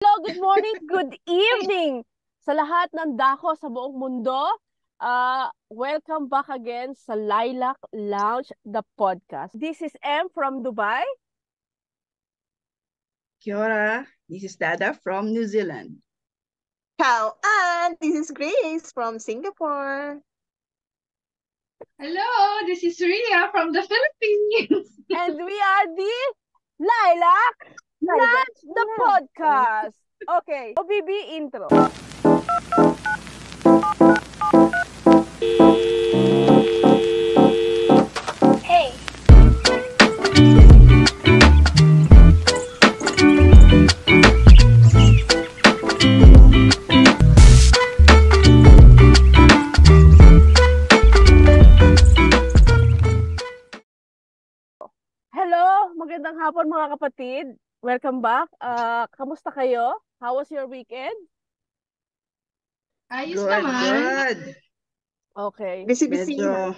Hello, good morning, good evening sa lahat ng dako sa buong mundo. Welcome back again sa Lilac Lounge, the podcast. This is M from Dubai. Kia ora, this is Dada from New Zealand. Ciao, and this is Grace from Singapore. Hello, this is Ria from the Philippines. And we are the Lilac Lounge, the podcast. Okay, OBB intro. Hey. Hello, magandang hapon mga kapatid. Welcome back. Kamusta kayo? How was your weekend? Ayos Good, naman. good. Okay. Busy-busy. Medyo,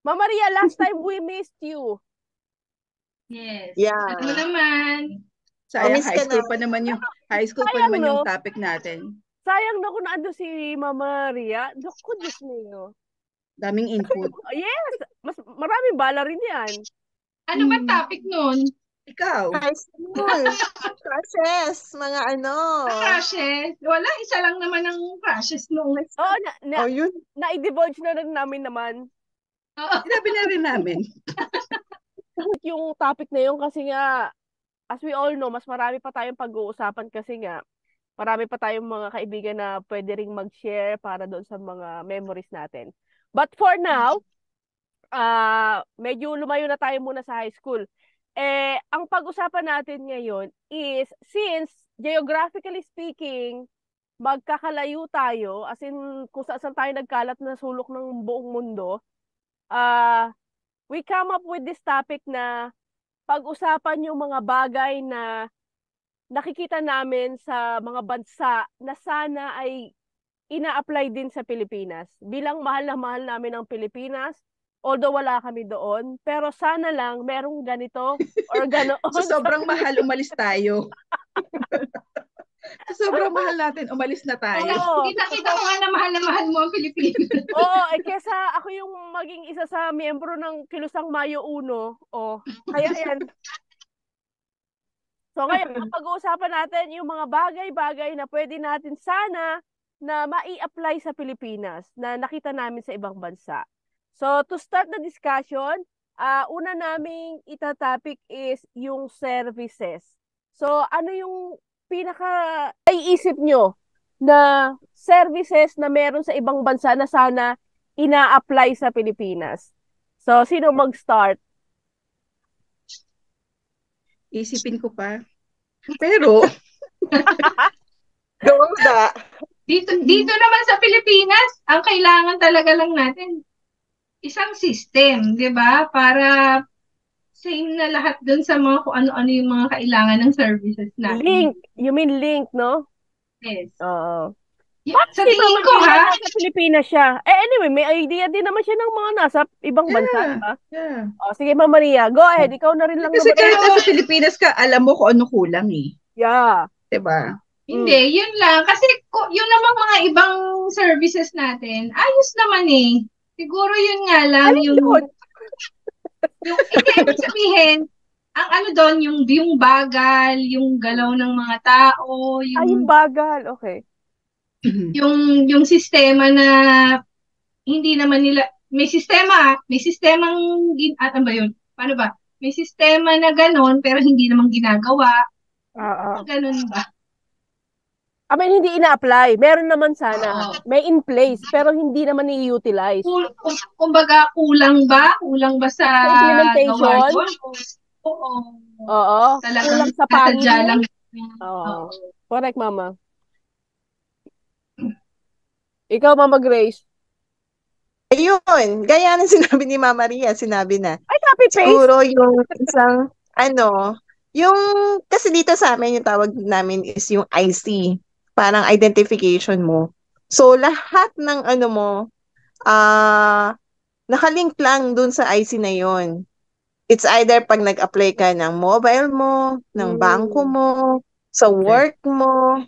Mama Maria, last time we missed you. Yes. Yeah. Ako naman. sayang miss high ka school na. pa naman yung Sayang, no? yung topic natin. Sayang na kung naando si Mama Maria. Naku, Diyos mo. Daming input. Yes, maraming bala rin yan. Ano ba topic nun? Ikaw, High school. Crushes. Mga ano. Crushes. Wala, isa lang naman ang crushes nung Oo, Oh, yun. na-divulge na rin namin naman Oo. sinabi na rin namin. yung topic na yun kasi nga, as we all know, mas marami pa tayong pag-uusapan kasi nga, marami pa tayong mga kaibigan na pwede ring mag-share para doon sa mga memories natin. But for now, medyo lumayo na tayo muna sa high school. Ang pag-usapan natin ngayon is, since geographically speaking, magkakalayo tayo, as in kung saan tayo nagkalat na sulok ng buong mundo, we come up with this topic na pag-usapan yung mga bagay na nakikita namin sa mga bansa na sana ay ina-apply din sa Pilipinas. Bilang mahal na mahal namin ang Pilipinas, although wala kami doon, pero sana lang merong ganito or ganoon. So sobrang mahal, umalis tayo. So sobrang mahal natin, umalis na tayo. Oo. Kita-kita ko nga na mahal mo ang Pilipinas. Oo, kesa ako yung maging isa sa miyembro ng Kilusang Mayo 1. Kaya yan. So ngayon, ang pag-uusapan natin yung mga bagay-bagay na pwede natin sana na mai-apply sa Pilipinas na nakita namin sa ibang bansa. So to start the discussion, una naming itatopic is yung services. So ano yung pinaka naiisip nyo na services na meron sa ibang bansa na sana ina-apply sa Pilipinas? So sino mag-start? Isipin ko pa. Pero, Go da. Dito naman sa Pilipinas, ang kailangan talaga lang natin, isang system, di ba? Para same na lahat dun sa mga kung ano-ano yung mga kailangan ng services natin. Link. You mean link, no? Yes. Oo. Sa tingin ko ha, Sa Pilipinas siya. Anyway, may idea din naman siya ng mga nasa ibang bansa, diba? yeah. Sige, Mama Maria, go ahead. Ikaw na rin lang Kasi naman. kahit nasa Pilipinas ka, alam mo kung ano kulang eh. Yeah. Diba? hindi, yun lang. Kasi yun namang mga ibang services natin, ayos naman eh. Siguro yun nga lang, Alin yung doon? hindi, ibig sabihin, ang ano doon, yung bagal, yung galaw ng mga tao, Yung bagal. Okay. yung sistema na hindi naman nila, may sistemang, ano ba yun? Paano ba? May sistema na ganon, pero hindi naman ginagawa. Ganon ba? I mean, hindi ina-apply. Meron naman sana. Oo. May in place, pero hindi naman i-utilize. Kumbaga, kulang ba? Kulang ba sa implementation? gawa yun? Oo. Oo. Talagang Kulang sa nasadya pagin. lang. Oo. Correct, Mama. Ikaw, Mama Grace. Ayun. Gaya ng sinabi ni Mama Maria, sinabi na. Ay, copy-paste. Siguro yung isang, yung, kasi dito sa amin, yung tawag namin is yung IC. Parang identification mo. So, lahat ng nakalink lang dun sa IC na yon. It's either pag nag-apply ka ng mobile mo, ng bangko mo, sa work mo,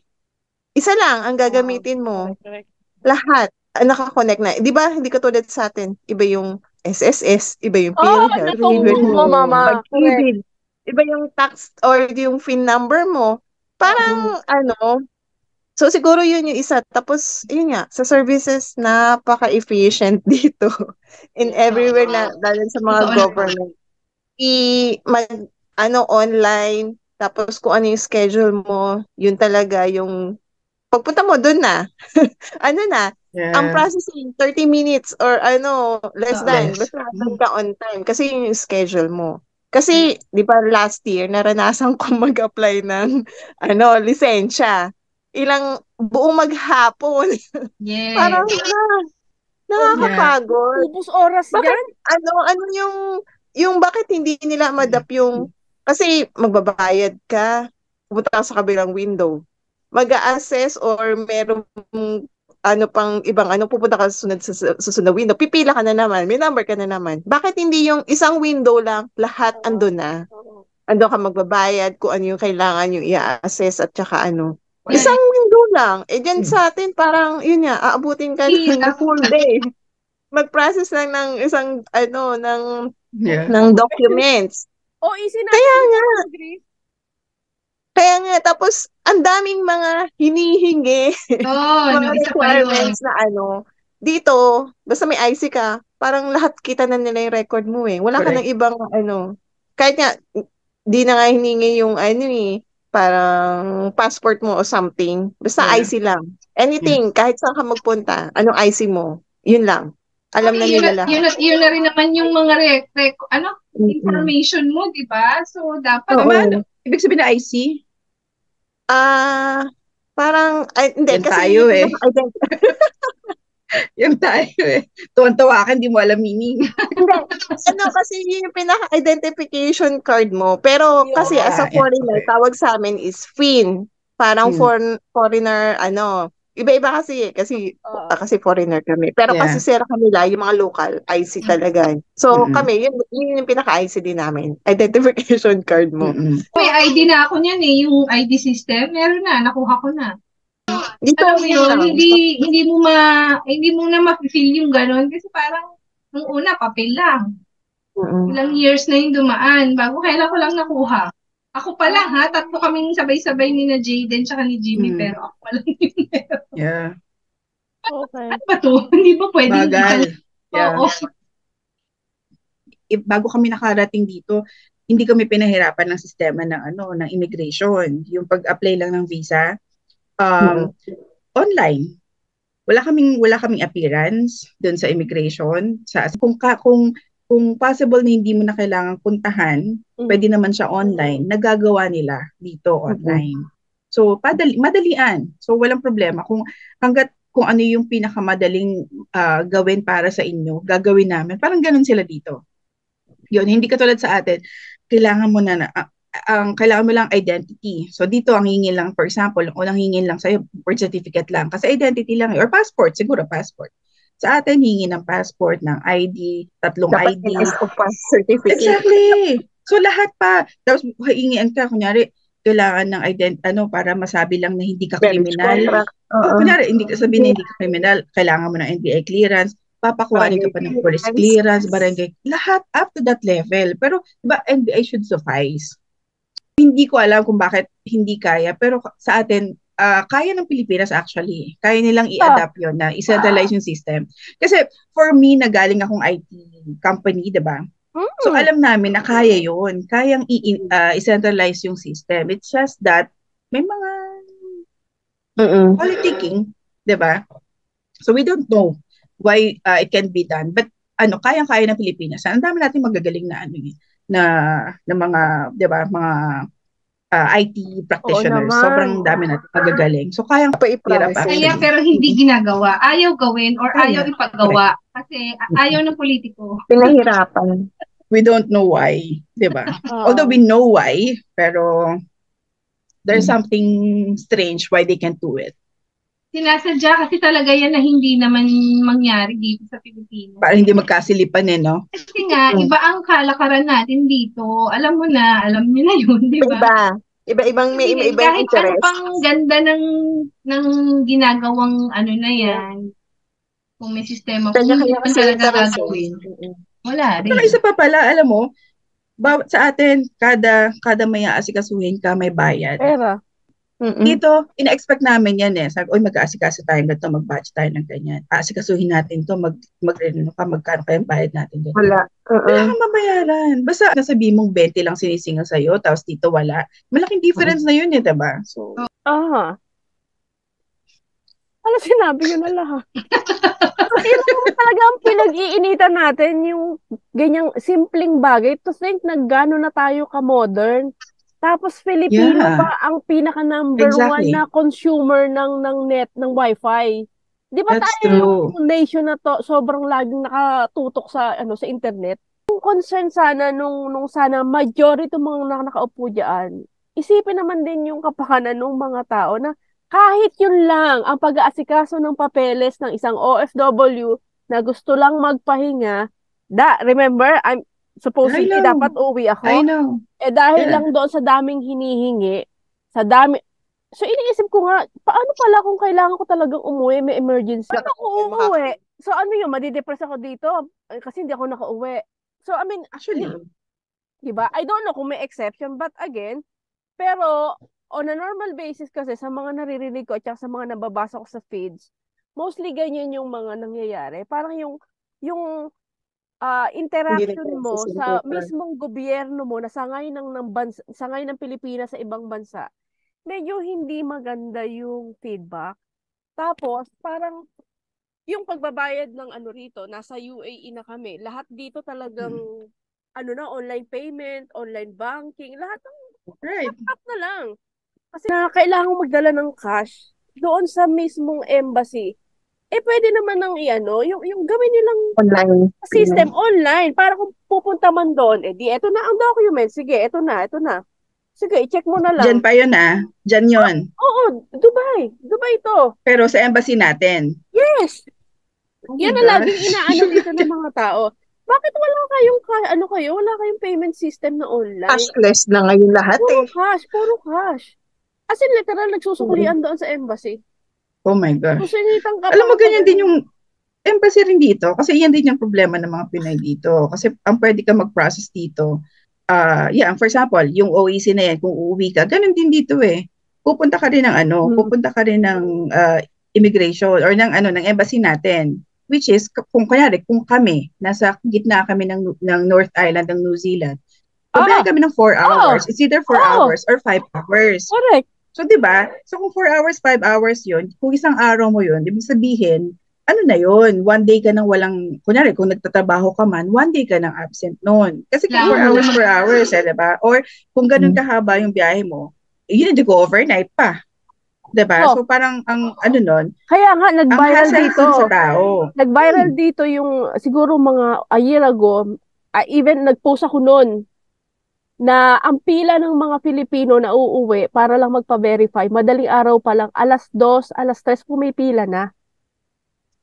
isa lang ang gagamitin mo. Correct. Lahat naka-connect na. Di ba, hindi katulad sa atin. Iba yung SSS, iba yung PhilHealth, iba Natungtong yung mo, mama. Correct. pag-ibig, iba yung tax or yung PIN number mo. Parang, so siguro yun yung isa. Tapos, yun nga, sa services, napaka-efficient dito. In everywhere na, lalo sa mga Totoo naman. government. Online, tapos kung ano yung schedule mo, yun talaga yung, pagpunta mo dun na. Ang Yeah. processing, 30 minutes or less than. Less. Basta doon ka on time. Kasi yun yung schedule mo. Kasi, di ba last year, naranasan ko mag-apply ng, lisensya. Buong maghapon. Yes. Parang, nakakapagod. Ubus oras Bakit, yan. yung bakit hindi nila madap yung, kasi magbabayad ka, pupunta ka sa kabilang window, mag-a-assess or meron pupunta ka sa susunod na window, pipila ka na naman, may number ka na naman. Bakit hindi yung isang window lang, lahat andun na? Andun ka magbabayad, kung ano yung kailangan yung i-assess at saka Isang window lang. Dyan sa atin, parang, yun nga, aabutin ka ng full day. Mag-process lang ng isang, ng documents. Easy na. Kaya nga, tapos, ang daming mga hinihingi. Mga isa pa yun. requirements na dito, basta may IC ka, parang lahat kita na nila yung record mo eh. Wala ka ng ibang, kahit nga, di na nga hiningi yung, parang passport mo o something. Basta IC lang. Anything, kahit saan ka magpunta, anong IC mo, yun lang. Alam na nila lahat. Yun na rin naman yung mga information mo, di ba? So, dapat Ibig sabihin na IC? Parang, hindi. Yan Kasi tayo eh. Yan tayo eh. Tuwan-tawa ka, hindi mo alam meaning. Hindi. Kasi yun yung pinaka-identification card mo. Pero kasi as a foreigner, tawag sa amin is FIN. Parang foreigner, iba-iba kasi foreigner kami. Pero kasi sila kanila, yung mga local, IC talaga. So kami, yun yung pinaka-IC din namin. Identification card mo. May ID na ako niyan eh, yung ID system. Meron na, nakuha ko na. Dito Alam mo yun, hindi mo na ma-feel yung gano'n kasi parang nung una, papel lang. Ilang years na yung dumaan, bago kailan ko lang nakuha. Ako pa lang ha, tatlo kaming sabay-sabay ni na Jayden tsaka ni Jimmy, pero ako pa lang yun. Yeah. Okay. Ano ba to? Hindi ba pwede? Bagal. Yeah. Oo. Bago kami nakarating dito, hindi kami pinahirapan ng sistema ng immigration. Yung pag-apply lang ng visa, online. Wala kaming appearance doon sa immigration. Kung possible na hindi mo na kailangang puntahan, pwede naman siya online. Nagagawa nila dito online. So madalian. So walang problema kung ano yung pinakamadaling gawin para sa inyo, gagawin namin. Parang ganun sila dito. Yun, hindi katulad sa atin. Kailangan mo lang identity. So dito ang hingin lang, for example, unang hingin lang sa'yo, birth certificate lang. Kasi identity lang, or passport, siguro passport. Sa atin, hingin ng passport, ng ID, tatlong dapat ID. Certificate. Exactly. So lahat pa. Tapos hingian ka, kunyari, kailangan ng para masabi lang na hindi ka kriminal. Kunyari, hindi ka sabihin na hindi ka kriminal, kailangan mo ng NBI clearance, papakuhanin ka pa ng police clearance, barangay, lahat up to that level. Pero, diba, NBI should suffice. Hindi ko alam kung bakit hindi kaya, pero sa atin, kaya ng Pilipinas actually. Kaya nilang i-adapt yun, na i-centralize yung system. Kasi for me, nagaling akong IT company, diba? So alam namin na kaya yun. Kayang i-centralize yung system. It's just that may mga politicking, diba? So we don't know why it can be done. But kayang-kaya ng Pilipinas. Ang dami natin magagaling na mga, di ba, mga IT practitioners. Sobrang dami natin magagaling. So, kaya pero hindi ginagawa. Ayaw gawin or ayaw ipagawa. Kasi ayaw ng politiko. Pinahirapan. We don't know why, di ba? Although we know why, pero there's something strange why they can't do it. Sinasadya kasi talaga yan na hindi naman mangyari dito sa Pilipinas. Para hindi magkasilipan no? Kasi nga, iba ang kalakaran natin dito. Alam mo na, alam niyo na yun, di ba? Iba-ibang may Hindi, iba-ibang kahit ano interest. pang ganda ng ginagawang ano na yan, kung may sistema, kung hindi Kanya-kanya man kasi talaga interest. gagawin, Mm-mm. wala At saka rin. isa pa pala, alam mo, bawat sa atin, kada may aasikasuhin ka, may bayad. Pera. Mm-mm. Dito, ina-expect namin yan eh. Sabi, oy, mag-aasikaso tayo ganito, mag-batch tayo ng ganyan. Aasikasuhin natin to, magkano kayong bayad natin dito. Wala. Wala kang mabayaran. Basta nasabi mong 20 lang sinisingaw sa'yo, tapos dito wala. Malaking difference na yun eh, diba? So, Ano sinabi ko na lahat? Yun naman talaga ang pinag-iinitan natin, yung ganyang simpleng bagay to think na gano'n na tayo ka-modern. Tapos Filipino Yeah. pa ang pinaka-number one Exactly. na consumer ng net, ng wifi. Di ba That's tayo true. yung nation na to, sobrang laging nakatutok sa sa internet? Yung concern sana nung sana majority mga nakaupo diyan, isipin naman din yung kapakanan ng mga tao na kahit yun lang ang pag-aasikaso ng papeles ng isang OFW na gusto lang magpahinga. Remember, I'm supposedly I know. dapat uwi I ako. know. Dahil Yeah. lang doon sa daming hinihingi, sa dami. So iniisip ko nga, paano pala kung kailangan ko talagang umuwi, may emergency? Paano ako uuwi? So ano yun, madidepress ako dito? Kasi hindi ako nakauwi. So I mean, Actually, diba? I don't know kung may exception, but again, pero on a normal basis kasi sa mga naririnig ko at sa mga nababasa ko sa feeds, mostly ganyan yung mga nangyayari. Parang yung interaction mo sa mismong gobyerno mo na sangay ng Pilipinas sa ibang bansa, medyo hindi maganda yung feedback. Tapos, parang yung pagbabayad ng rito, nasa UAE na kami. Lahat dito talagang online payment, online banking, lahat ng right. app na lang. Kasi kailangan magdala ng cash doon sa mismong embassy. Pwede naman yung gawin nilang Online. system online para kung pupunta man doon, eto na ang document. Sige, eto na. Sige, i-check mo na lang. Diyan pa yun Diyan yun. Oo, Dubai to. Pero sa embassy natin. Yes. Oh Yan my ang gosh. laging inaano dito ng mga tao. Bakit wala kayong wala kayong payment system na online? Cashless na ngayon lahat Puro cash. As in, literal, nagsusukulian doon sa embassy. Oh my gosh. Susungitan ka Alam mo, pa ganyan din yung embassy rin dito. Kasi yan din yung problema ng mga Pinoy dito. Kasi ang pwede ka mag-process dito. For example, yung OEC na yan, kung uuwi ka, ganun din dito eh. Pupunta ka rin ng immigration or ng embassy natin. Which is, kung kami, nasa gitna kami ng North Island ng New Zealand, pabayad kami ng 4 hours. It's either 4 hours or 5 hours. Correct. So, di ba? So, kung 4 hours, 5 hours yun, kung isang araw mo yun, ibig sabihin, ano na yun? 1 day ka nang walang, kunyari, kung nagtatrabaho ka man, 1 day ka nang absent noon. Kasi kung 4 hours, 4 hours, di ba? Or kung ganun kahaba yung biyahe mo, yun, hindi ko overnight pa. Di ba? So, parang, Kaya nga, nag-viral dito. Sa tao. Nag-viral dito yung, siguro mga a year ago, even nag-post ako noon, na ang pila ng mga Pilipino na uuwi para lang magpa-verify, madaling araw pa lang, 2:00, 3:00 pumipila na.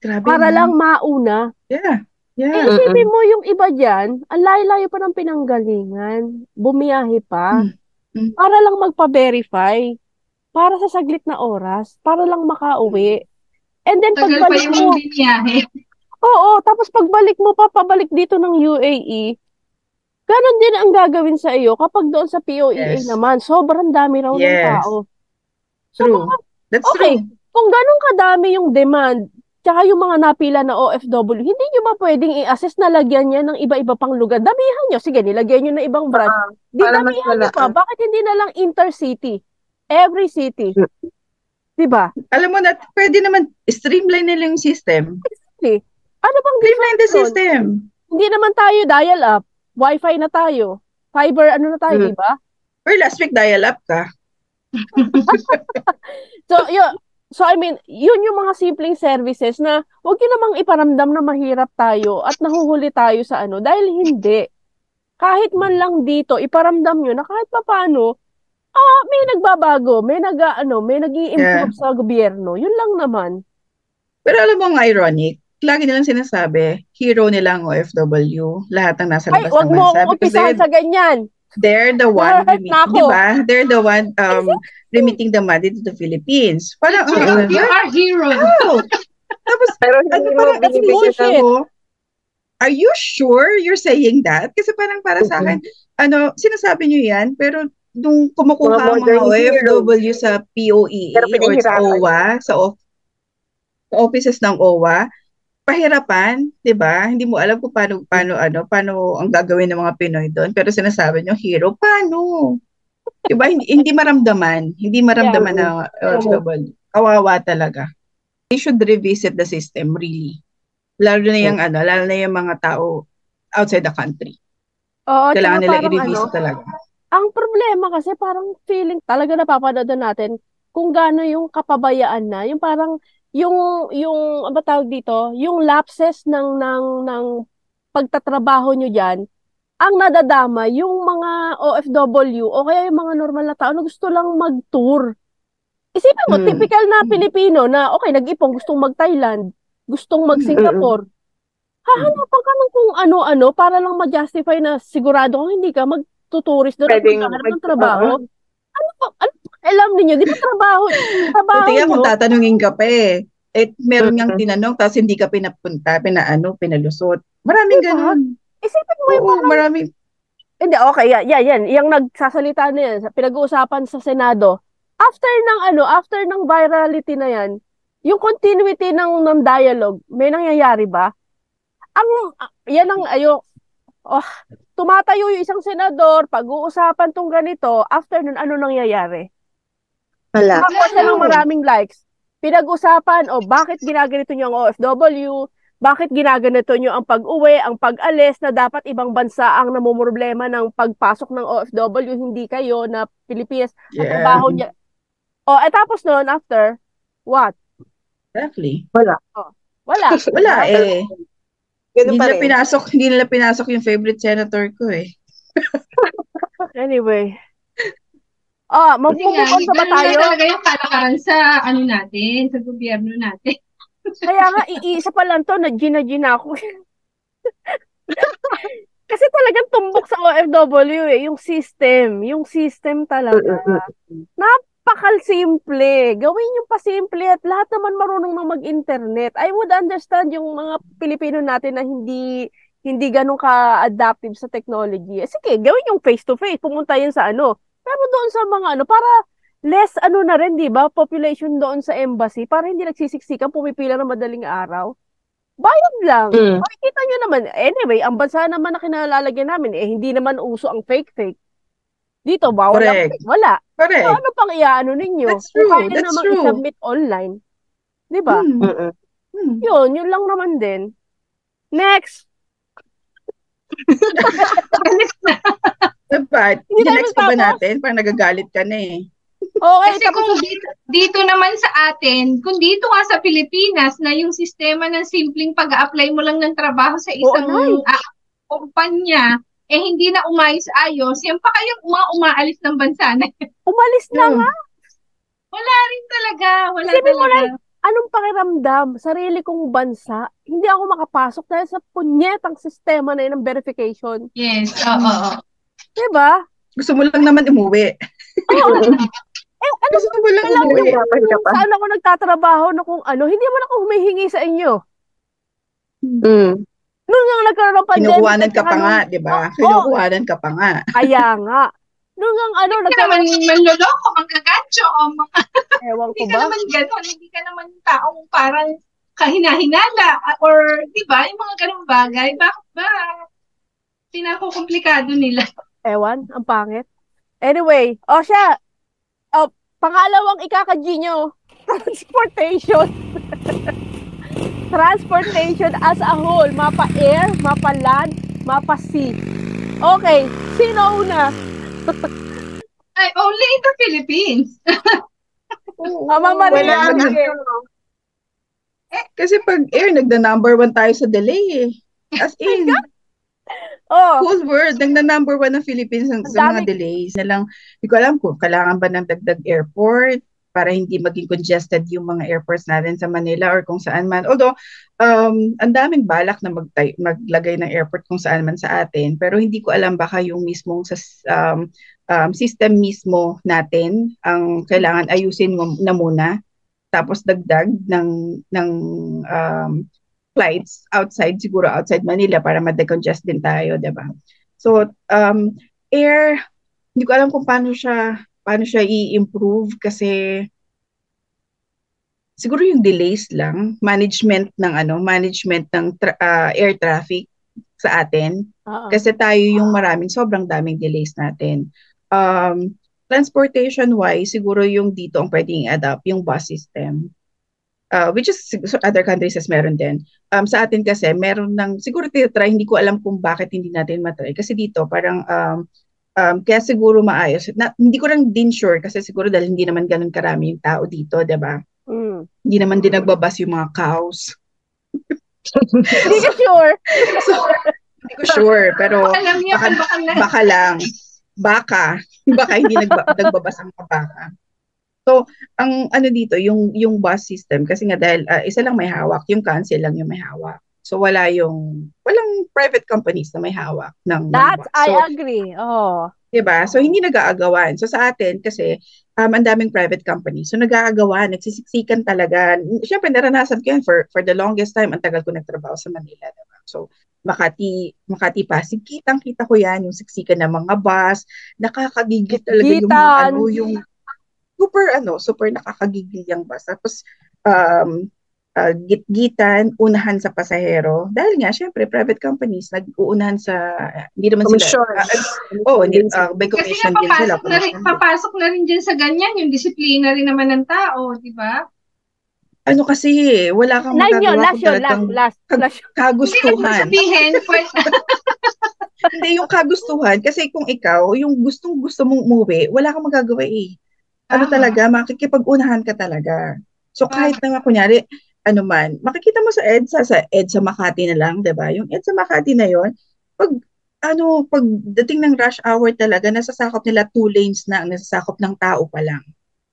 Grabe Para na. lang mauna. Yeah. Isipin mo yung iba dyan, ang layo-layo pa ng pinanggalingan, bumiyahe pa, para lang magpa-verify, para sa saglit na oras, para lang makauwi. And then Tagal pagbalik pa mo, yung biniyahe. oo, tapos pagbalik mo pabalik dito ng UAE, ganon din ang gagawin sa iyo kapag doon sa POEA naman. Sobrang dami raw ng tao. So, True. That's okay, true. kung ganon kadami yung demand, tsaka yung mga napila na OFW, hindi nyo ba pwedeng i-assess na lagyan niya ng iba-iba pang lugar? Damihan nyo. Sige, nilagyan nyo na ibang branch. Damihan nyo pa. Bakit hindi na lang intercity? Every city. Diba? Alam mo na, pwede naman streamline nila yung system. Exactly. Ano bang streamline the system? Hindi naman tayo dial up. Wi-Fi na tayo. Fiber, na tayo, di ba? Or last week, dial-up ka. So, I mean, yun yung mga simpleng services na huwag yun namang iparamdam na mahirap tayo at nahuhuli tayo sa dahil hindi. Kahit man lang dito, iparamdam nyo na kahit pa paano, may nagbabago, may nag-i-improve sa gobyerno. Yun lang naman. Pero alam mo ang ironic, lagi nilang sinasabi, hero nilang OFW, lahat ng nasa labas ng bansa. Huwag mo umpisahan sa ganyan. they're the one Nako. di ba? They're the one remitting the money to the Philippines. Parang You are heroes. oh. Tapos Pero hindi mo parang binibigyan bullshit. ako, are you sure you're saying that? Kasi parang para sa akin, sinasabi niyo yan, pero nung kumukuha Mga ang mga modern OFW sa POEA Pero or sa pinahirapan. OWA, sa offices ng OWA, pahirapan, 'di ba? Hindi mo alam kung paano ang gagawin ng mga Pinoy doon, pero sinasabi niyo hero, paano? 'Di ba? Hindi maramdaman na OFW. Kawawa talaga. They should revisit the system really. Lalo na yung mga tao outside the country. Oo, Kailangan tsaka nila parang i-revisit talaga. ang problema kasi parang feeling talaga napapanood natin kung gaano yung kapabayaan na, yung parang yung ano ba tawag dito, yung lapses ng pagtatrabaho nyo diyan, ang nadadama yung mga OFW o kaya yung mga normal na tao na gusto lang mag-tour. Isipin mo, typical na Pilipino na okay, nag-ipon, gustong mag-Thailand, gustong mag-Singapore. Hahanapan ka ng kung ano-ano para lang ma-justify na sigurado kung hindi ka magtuturist doon at Pwedeng magkaharap ng trabaho. Alam niyo, di ba trabaho Tingnan nyo? kung tatanungin ka pa eh. Meron ngang tinanong tapos hindi ka pinapunta, pinalusot. Maraming Diba? ganun. Isipin mo yung Oo, maraming. Hindi, okay, yan. Yung nagsasalita na yan, pinag-uusapan sa Senado. After ng virality na yan, yung continuity ng dialogue, may nangyayari ba? Tumatayo yung isang senador, pag-uusapan tong ganito, after nun, ano nangyayari? Wala. Nakakuha siya ng maraming likes. Pinag-usapan, bakit ginaganito nyo ang OFW? Bakit ginaganito nyo ang pag-uwi, ang pag-alis, na dapat ibang bansa ang namumroblema ng pagpasok ng OFW, hindi kayo na Pilipinas, ang trabaho niya. Tapos noon, after, what? Exactly. Wala. Wala eh. Ganun pa rin. Hindi nila pinasok yung favorite senator ko eh. Anyway. Kasi Magpupukon sa ba ganun tayo? na talaga yung kalakaran sa natin, sa gobyerno natin. Kaya nga, iisa pa lang to, na-gina ako. Kasi talagang tumbok sa OFW eh, yung system talaga. Napakal-simple. Gawin yung pasimple at lahat naman marunong na mag-internet. I would understand yung mga Pilipino natin na hindi ganun ka-adaptive sa technology. Sige, gawin yung face-to-face, pumunta yun sa Pero doon sa mga para less na rin, di ba? Population doon sa embassy para hindi nagsisiksikan, pumipila ng madaling araw. Bayad lang. Makikita nyo naman. Anyway, ang bansa naman na kinalalagyan namin, hindi naman uso ang fake-fake. Dito, bawal lang. Wala. Correct. So, ano pang iaano ninyo? That's true. Kung kaya namang i-submit online. Di ba? Yun lang naman din. Next. Diba? Next pa ba natin? Parang nagagalit ka na eh. Okay, Kasi kung dito naman sa atin, kung dito nga sa Pilipinas na yung sistema ng simpleng pag-a-apply mo lang ng trabaho sa isang kumpanya, hindi na umayos-ayos, yan pa kayong umaalis ng bansa na. Umalis na nga. Wala rin talaga. Isipin mo lang, anong pakiramdam? Sarili kong bansa, hindi ako makapasok dahil sa punyetang sistema na yun ng verification. Yes, oo. Diba? Gusto mo lang naman umuwi. Gusto mo lang umuwi. Saan ako nagtatrabaho na kung hindi man ako humihingi sa inyo. Nung nga nagkaroon ng pandemic. Kinukuhanan ka pa nga, di ba? Kinukuhanan ka pa nga. Kaya nga. Nung nga hindi ka naman manloloko, manggagancho, ewan ko hindi ba? ka naman gano'n, hindi ka naman taong parang kahinahinala, or di ba, yung mga ganung bagay, bakit ba pinakukomplikado nila? Ewan, ang pangit. Anyway, siya, pangalawang ikaka-G nyo, transportation. Transportation as a whole, mapa air, mapa land, mapa sea. Okay, sino una? Only in the Philippines. Mama Maria. Kasi pag air, nagda-number 1 tayo sa delay eh. As in. Whole world, nagna-number 1 ng Philippines sa mga delays na lang. Hindi ko alam kung kailangan ba ng dagdag airport. para hindi maging congested yung mga airports natin sa Manila or kung saan man. Although, ang daming balak na maglagay ng airport kung saan man sa atin, pero hindi ko alam baka yung mismong sa system mismo natin ang kailangan ayusin mo na muna, tapos dagdag ng flights siguro outside Manila para ma-decongest din tayo, 'di ba? So, air, hindi ko alam kung paano siya i-improve kasi siguro yung delays lang, management ng air traffic sa atin. Kasi tayo yung sobrang daming delays natin. Transportation-wise, siguro yung dito ang pwedeng i-adapt, yung bus system. Which is other countries as meron din. Sa atin kasi, meron siguro try, hindi ko alam kung bakit hindi natin matry. Kasi dito, parang, kaya siguro maayos. Hindi ko lang din sure kasi siguro dahil hindi naman ganun karami yung tao dito, diba? Hindi naman din nagbabas yung mga cows. Hindi ka sure? So, hindi ko sure, pero baka lang. Baka hindi nagbabas ang mga baka. So, ang dito, yung bus system, kasi nga dahil isa lang may hawak, yung council lang yung may hawak. So, walang private companies na may hawak ng bus. So, I agree. Oh. Diba? So, hindi nag-aagawan. So, sa atin, kasi, ang daming private companies. So, nag-aagawan, nagsisiksikan talaga. Siyempre, naranasan ko yan for the longest time. Ang tagal ko nagtrabaho sa Manila. Diba? So, Makati Pasig, kitang-kita ko yan, yung siksikan ng mga bus. Nakakagigil talaga yung super nakakagigil yung bus. Tapos, gitgitan, unahan sa pasahero. Dahil nga, syempre, private companies, nag-uunahan sa, hindi naman commission. By commission din sila. Papasok na rin dyan sa ganyan, yung disiplina rin naman ng tao, di ba? Kasi, wala kang magagawa kung talagang kagustuhan. Hindi, yung kagustuhan, kasi kung ikaw, yung gusto mong umuwi, wala kang magagawa eh. Talaga, makikipag-unahan ka talaga. So, kahit naman, kunyari, makikita mo sa EDSA Makati na lang, 'di ba? Yung EDSA Makati na 'yon, pagdating ng rush hour talaga, nasasakop nila 2 lanes na ang nasasakop ng tao pa lang.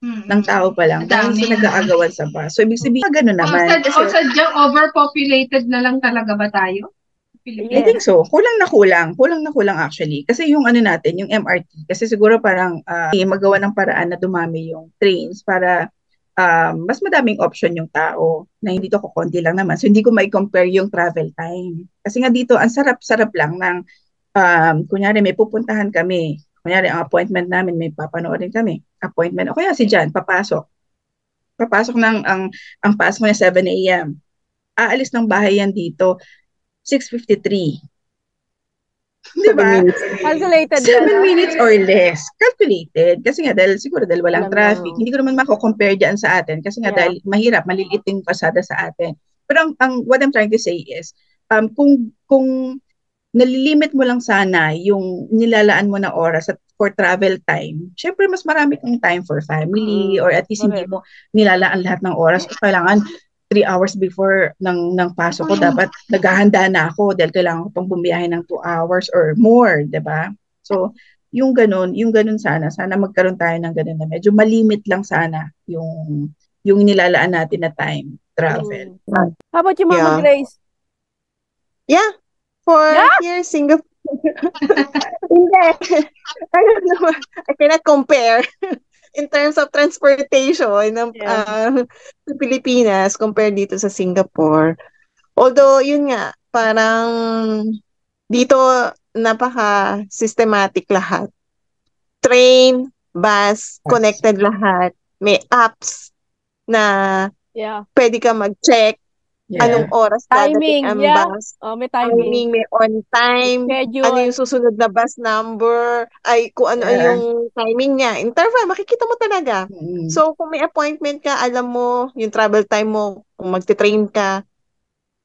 Ng tao pa lang. Dahil sa nag-aagawan sa bus. So, ibig sabihin, gano'n naman. Sadyang overpopulated na lang talaga ba tayo? I think so. Kulang na kulang actually. Kasi yung natin, yung MRT, kasi siguro parang magawa ng paraan na dumami yung trains para mas madaming option yung tao na hindi to kukunti lang naman. So, hindi ko mai-compare yung travel time. Kasi nga dito, ang sarap-sarap lang ng, kunyari, may pupuntahan kami. Kunyari, ang appointment namin, may papanoorin kami. Appointment. O kaya si Jan, papasok ang pasok mo na 7 a.m. Aalis ng bahay yan dito, 6:53. Diba? Calculated 7 minutes or less. Calculated. Kasi nga, dahil walang traffic. Hindi ko naman mako-compare dyan sa atin. Kasi nga, dahil mahirap, maliliit yung pasada sa atin. Pero what I'm trying to say is, kung nalilimit mo lang sana yung nilalaan mo na oras for travel time, syempre mas marami kang time for family or at least hindi mo nilalaan lahat ng oras. Kailangan 3 hours before ng pasok ko, dapat naghahanda na ako dahil kailangan ko pang bumiyahe ng 2 hours or more, diba? So, yung ganun sana magkaroon tayo ng ganun na medyo malimit lang sana yung nilalaan natin na time travel. How about you, Mama Grace? Yeah. Here, Singapore. Hindi. I cannot compare. In terms of transportation ng sa Pilipinas compared dito sa Singapore. Although, yun nga, parang dito napaka-systematic lahat. Train, bus, connected lahat. May apps na pwede ka mag-check anong oras dadating ang bus. May timing. May on time. Schedule. Ano yung susunod na bus number. Kung ano yung timing niya. Interval, makikita mo talaga. So, kung may appointment ka, alam mo yung travel time mo, kung magte-train ka.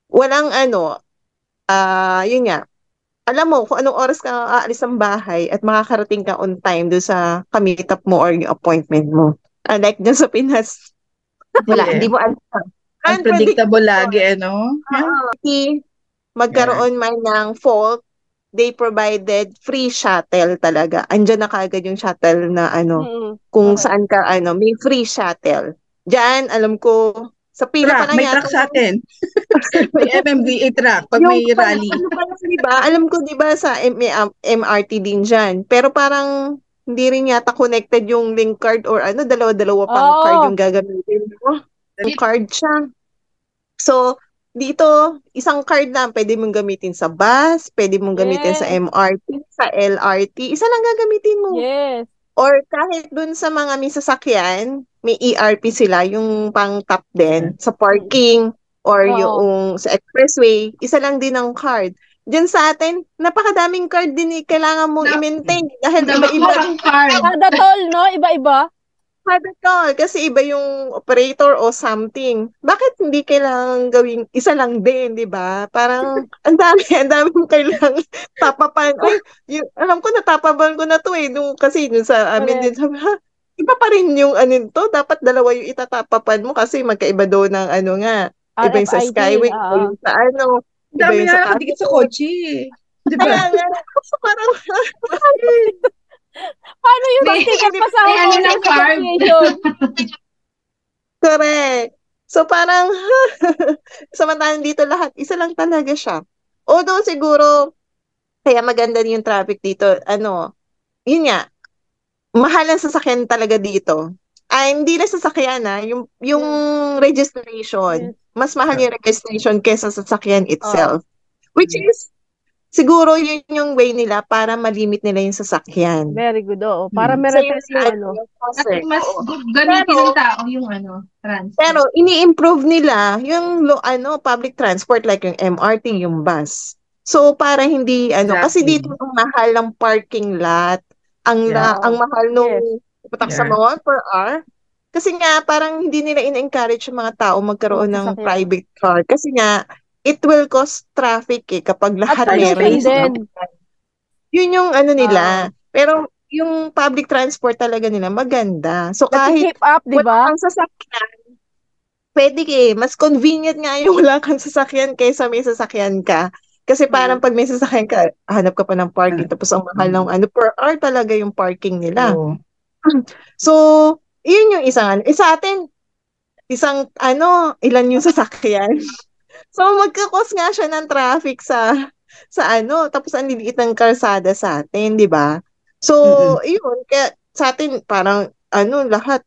Walang yun nga. Alam mo kung anong oras ka aalis ng bahay at makakarating ka on time doon sa ka-meetup mo or yung appointment mo. Like dyan sa Pinas. Wala, hindi mo alam. Unpredictable lagi, magkaroon man ng fault, they provided free shuttle talaga. Andiyan na kaagad yung shuttle na kung Okay. saan ka may free shuttle. Diyan, alam ko, sa pila pa Truck, lang may yata. truck sa atin. May MMDA truck pag Yung may rally. ano pa lang, di ba? Alam ko, di ba, sa MRT din dyan. Pero parang hindi rin yata connected yung link card or dalawa-dalawa pang card Oo. yung gagamitin mo. Yung card siya. So, dito, isang card lang, pwede mong gamitin sa bus, pwede mong gamitin sa Yes. MRT, sa LRT, isa lang gagamitin mo. Yes. Or kahit dun sa mga may sasakyan, may ERP sila, yung pang top din, sa parking, or Oo. yung sa expressway, isa lang din ang card. Diyan sa atin, napakadaming card din kailangan mong i-maintain dahil iba-iba ang card. Kada toll, no? Iba-iba. Kada tol, kasi iba yung operator o something. Bakit hindi kailangan gawing isa lang din, di ba? Parang, ang dami mong kailangan tapapan. Ay, alam ko natapaban ko na to kasi dun sa amin din, sabi, iba pa rin yung to, dapat dalawa yung itatapapan mo kasi magkaiba daw ng nga. Iba yung sa RFID, Skyway, iba yung sa Ang iba dami yung sa nakakadikit sa kotse. Di ba? Kaya nga, so parang, Paano yung ticket pa sa may ano ng card. association? correct. So parang, samantalang dito lahat, isa lang talaga siya. Although siguro, kaya maganda din yung traffic dito, yun nga, mahal ang sasakyan talaga dito. Ay, hindi na sasakyan yung registration. Yes. Mas mahal yung registration kesa sa sasakyan itself. Which is, siguro yun yung way nila para malimit nila yung sasakyan. Very good, oo. Para Hmm. meron So, yung At mas gamitin ng tao yung transport. Pero ini-improve nila yung public transport like yung MRT, yung bus. So para hindi kasi Exactly. dito ang mahal ng parking lot, ang mahal nung patak sa mga per hour. Kasi nga parang hindi nila in-encourage yung mga tao magkaroon ng Sasakyan. private car kasi nga it will cause traffic kapag lahat At meron pollution ng din. Yun yung nila. Pero yung public transport talaga nila maganda. So kahit Keep up, di ba? wala kang sasakyan, pwede mas convenient nga yung wala kang sasakyan kaysa may sasakyan ka. Kasi parang pag may sasakyan ka, hanap ka pa ng parking. Tapos ang mahal ng per hour talaga yung parking nila. Oo. So, yun yung isang sa atin, ilan yung sasakyan. So, magkakos nga siya ng traffic sa tapos ang liliit ng kalsada sa atin, di ba? So, yun, kaya sa atin, parang, lahat,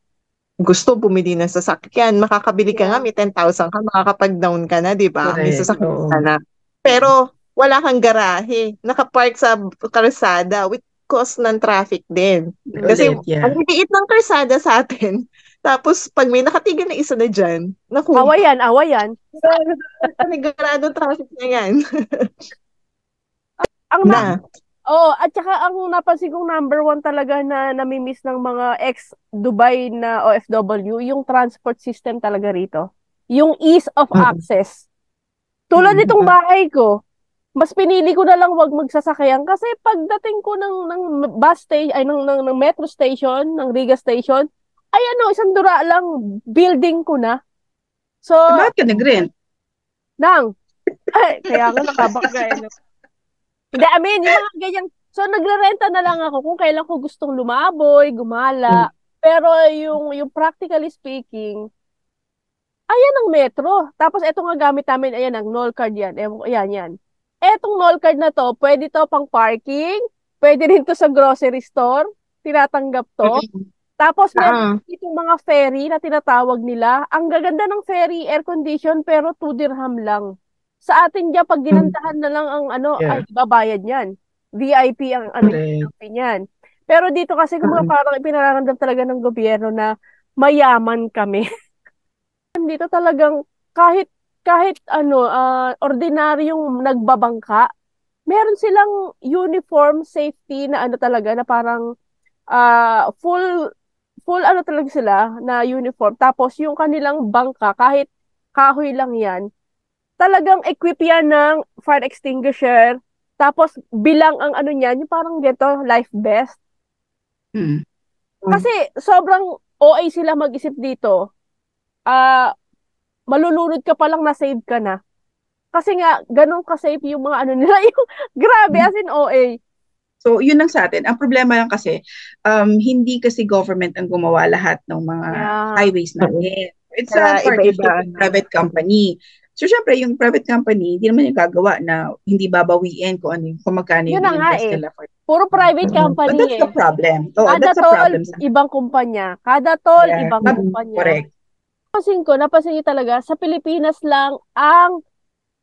gusto bumili ng sasakyan. Makakabili ka nga, may 10,000 ka, makakapag-down ka na, di ba? May sasakyan ka na. Pero, wala kang garahe. Nakapark sa kalsada with cost ng traffic din. Kasi, ang liliit ng kalsada sa atin. Tapos, pag may nakatigil na isa na dyan, naku. Awayan. Paniguradong traffic na yan. At saka ang napansin kong number one talaga na namimiss ng mga ex-Dubai na OFW, yung transport system talaga rito. Yung ease of access. Tulad nitong bahay ko, mas pinili ko na lang wag magsasakyan kasi pagdating ko ng bus station, ng metro station, ng Riga station, ay isang dura lang, building ko na. So, bakit ka nag-rent? Kaya nga nakabaka Hindi, yung mga ganyan. So, nagre-renta na lang ako kung kailan ko gustong lumaboy, gumala. Pero yung practically speaking, ayan ang metro. Tapos, eto nga gamit namin, ayan ang NOL card yan. Yan. Etong NOL card na to, pwede to pang parking, pwede rin to sa grocery store, tinatanggap to. Tapos, meron itong mga ferry na tinatawag nila. Ang gaganda ng ferry, air condition, pero 2 dirham lang. Sa atin dyan, pag ginandahan na lang ang ay babayad yan. VIP ang yan. Pero dito kasi parang ipinaramdam talaga ng gobyerno na mayaman kami. Dito talagang kahit ordinaryong nagbabangka, meron silang uniform safety na talaga na parang full talaga sila na uniform. Tapos yung kanilang bangka, kahit kahoy lang yan, talagang equip yan ng fire extinguisher. Tapos bilang ang niyan, yung parang ganito, life vest. Kasi sobrang OA sila mag-isip dito. Malulunod ka pa lang na save ka na. Kasi nga, ganun ka-safe yung mga ano nila. Yung, grabe, as in OA. So, yun lang sa atin. Ang problema lang kasi, hindi kasi government ang gumawa lahat ng mga highways natin. It's a partnership with private company. So, syempre, yung private company, hindi naman yung gagawa na hindi babawiin kung magkano yung invest nila. Puro private company. But that's the problem. Kada toll, ibang kumpanya. Kada toll, ibang kumpanya. Correct. Napansin ko talaga, sa Pilipinas lang ang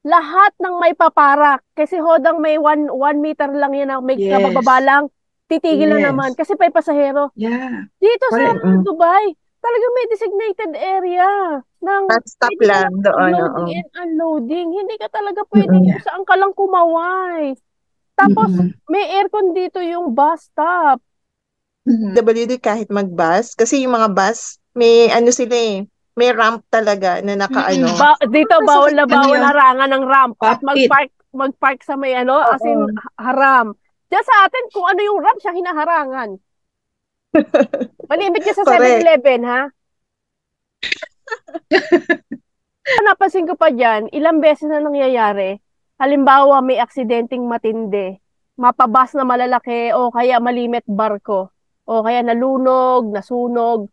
lahat ng may paparak. Kasi hodang may 1 meter lang yan, may kabababa lang, titigil na naman. Kasi may pasahero. Yeah. Dito sa Dubai, talagang may designated area. Stop lang doon. Loading and unloading. Hindi ka talaga pwede kung saan ka lang kumaway. Tapos, may aircon dito yung bus stop. WD kahit mag-bus, kasi yung mga bus, may ano sila may ramp talaga na nakaano. Dito bawal harangan ng ramp at magpark sa may as in haram. Diyan sa atin kung ano yung ramp siya hinaharangan. Malimit ka sa 7-Eleven, ha? Napansin ko pa diyan, ilang beses na nangyayari. Halimbawa may aksidenteng matindi, mapabas na malalaki o kaya malimit barko o kaya nalunod, nasunog.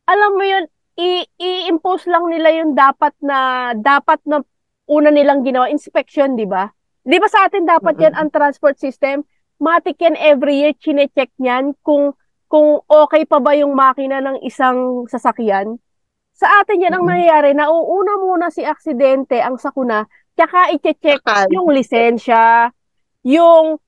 Alam mo yun, i-impose lang nila yung dapat na una nilang ginawa, inspection, di ba? Di ba sa atin dapat yan ang transport system? Matik yan every year, chine-check niyan kung okay pa ba yung makina ng isang sasakyan. Sa atin yan ang nangyayari, nauuna muna si aksidente, ang sakuna, tsaka i-check yung lisensya, yung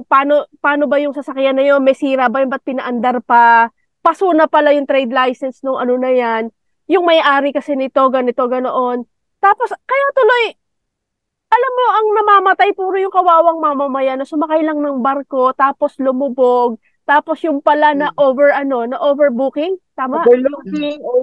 paano ba yung sasakyan na yun, may sira ba yun, ba't pinaandar pa, paso na pala yung trade license nung ano na yan, yung may-ari kasi nito, ganito, ganoon. Tapos, kaya tuloy, alam mo, ang namamatay, puro yung kawawang mamamayan na sumakay lang ng barko, tapos lumubog, tapos yung pala na overbooking, tama?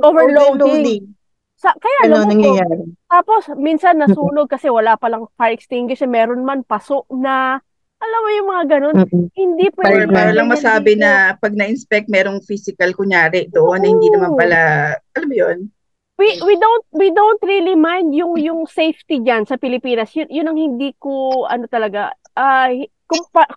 Overloading. Kaya lumubog. Tapos, minsan nasunog kasi wala palang fire extinguisher, meron man paso na, alam mo yung mga ganun, hindi pwede. Para lang masabi na pag na-inspect merong physical kunyari doon na hindi naman pala, alam mo yun? We don't really mind yung safety diyan sa Pilipinas. Yun ang hindi ko talaga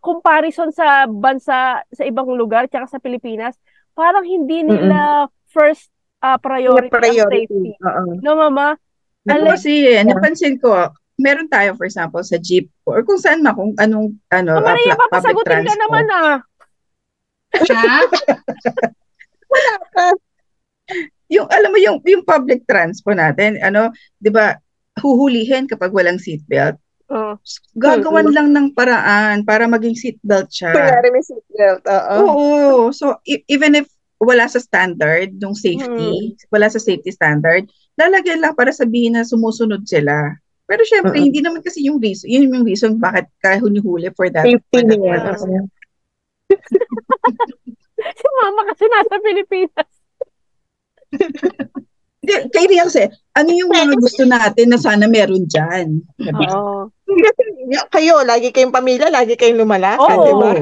comparison sa bansa sa ibang lugar tsaka sa Pilipinas, parang hindi nila first priority ang safety. No, mama? Kasi napansin ko, meron tayo, for example, sa jeep or kung saan kung anong Maria, papasagutin ka naman Wala ka. Alam mo yung public transport natin, 'di ba, huhulihin kapag walang seatbelt. Gagawan lang ng paraan para maging seatbelt siya. Kunyari may seatbelt, Oo. So, even if wala sa standard, yung safety, wala sa safety standard, lalagyan lang para sabihin na sumusunod sila. Pero syempre, hindi naman kasi yung reason, yun yung reason bakit ka hunihuli for that. Safety Si mama kasi nasa Pilipinas. Kay Ria kasi, ano yung mga gusto natin na sana meron dyan? Kayo, lagi kayong pamilya, lagi kayong lumalakad, di ba?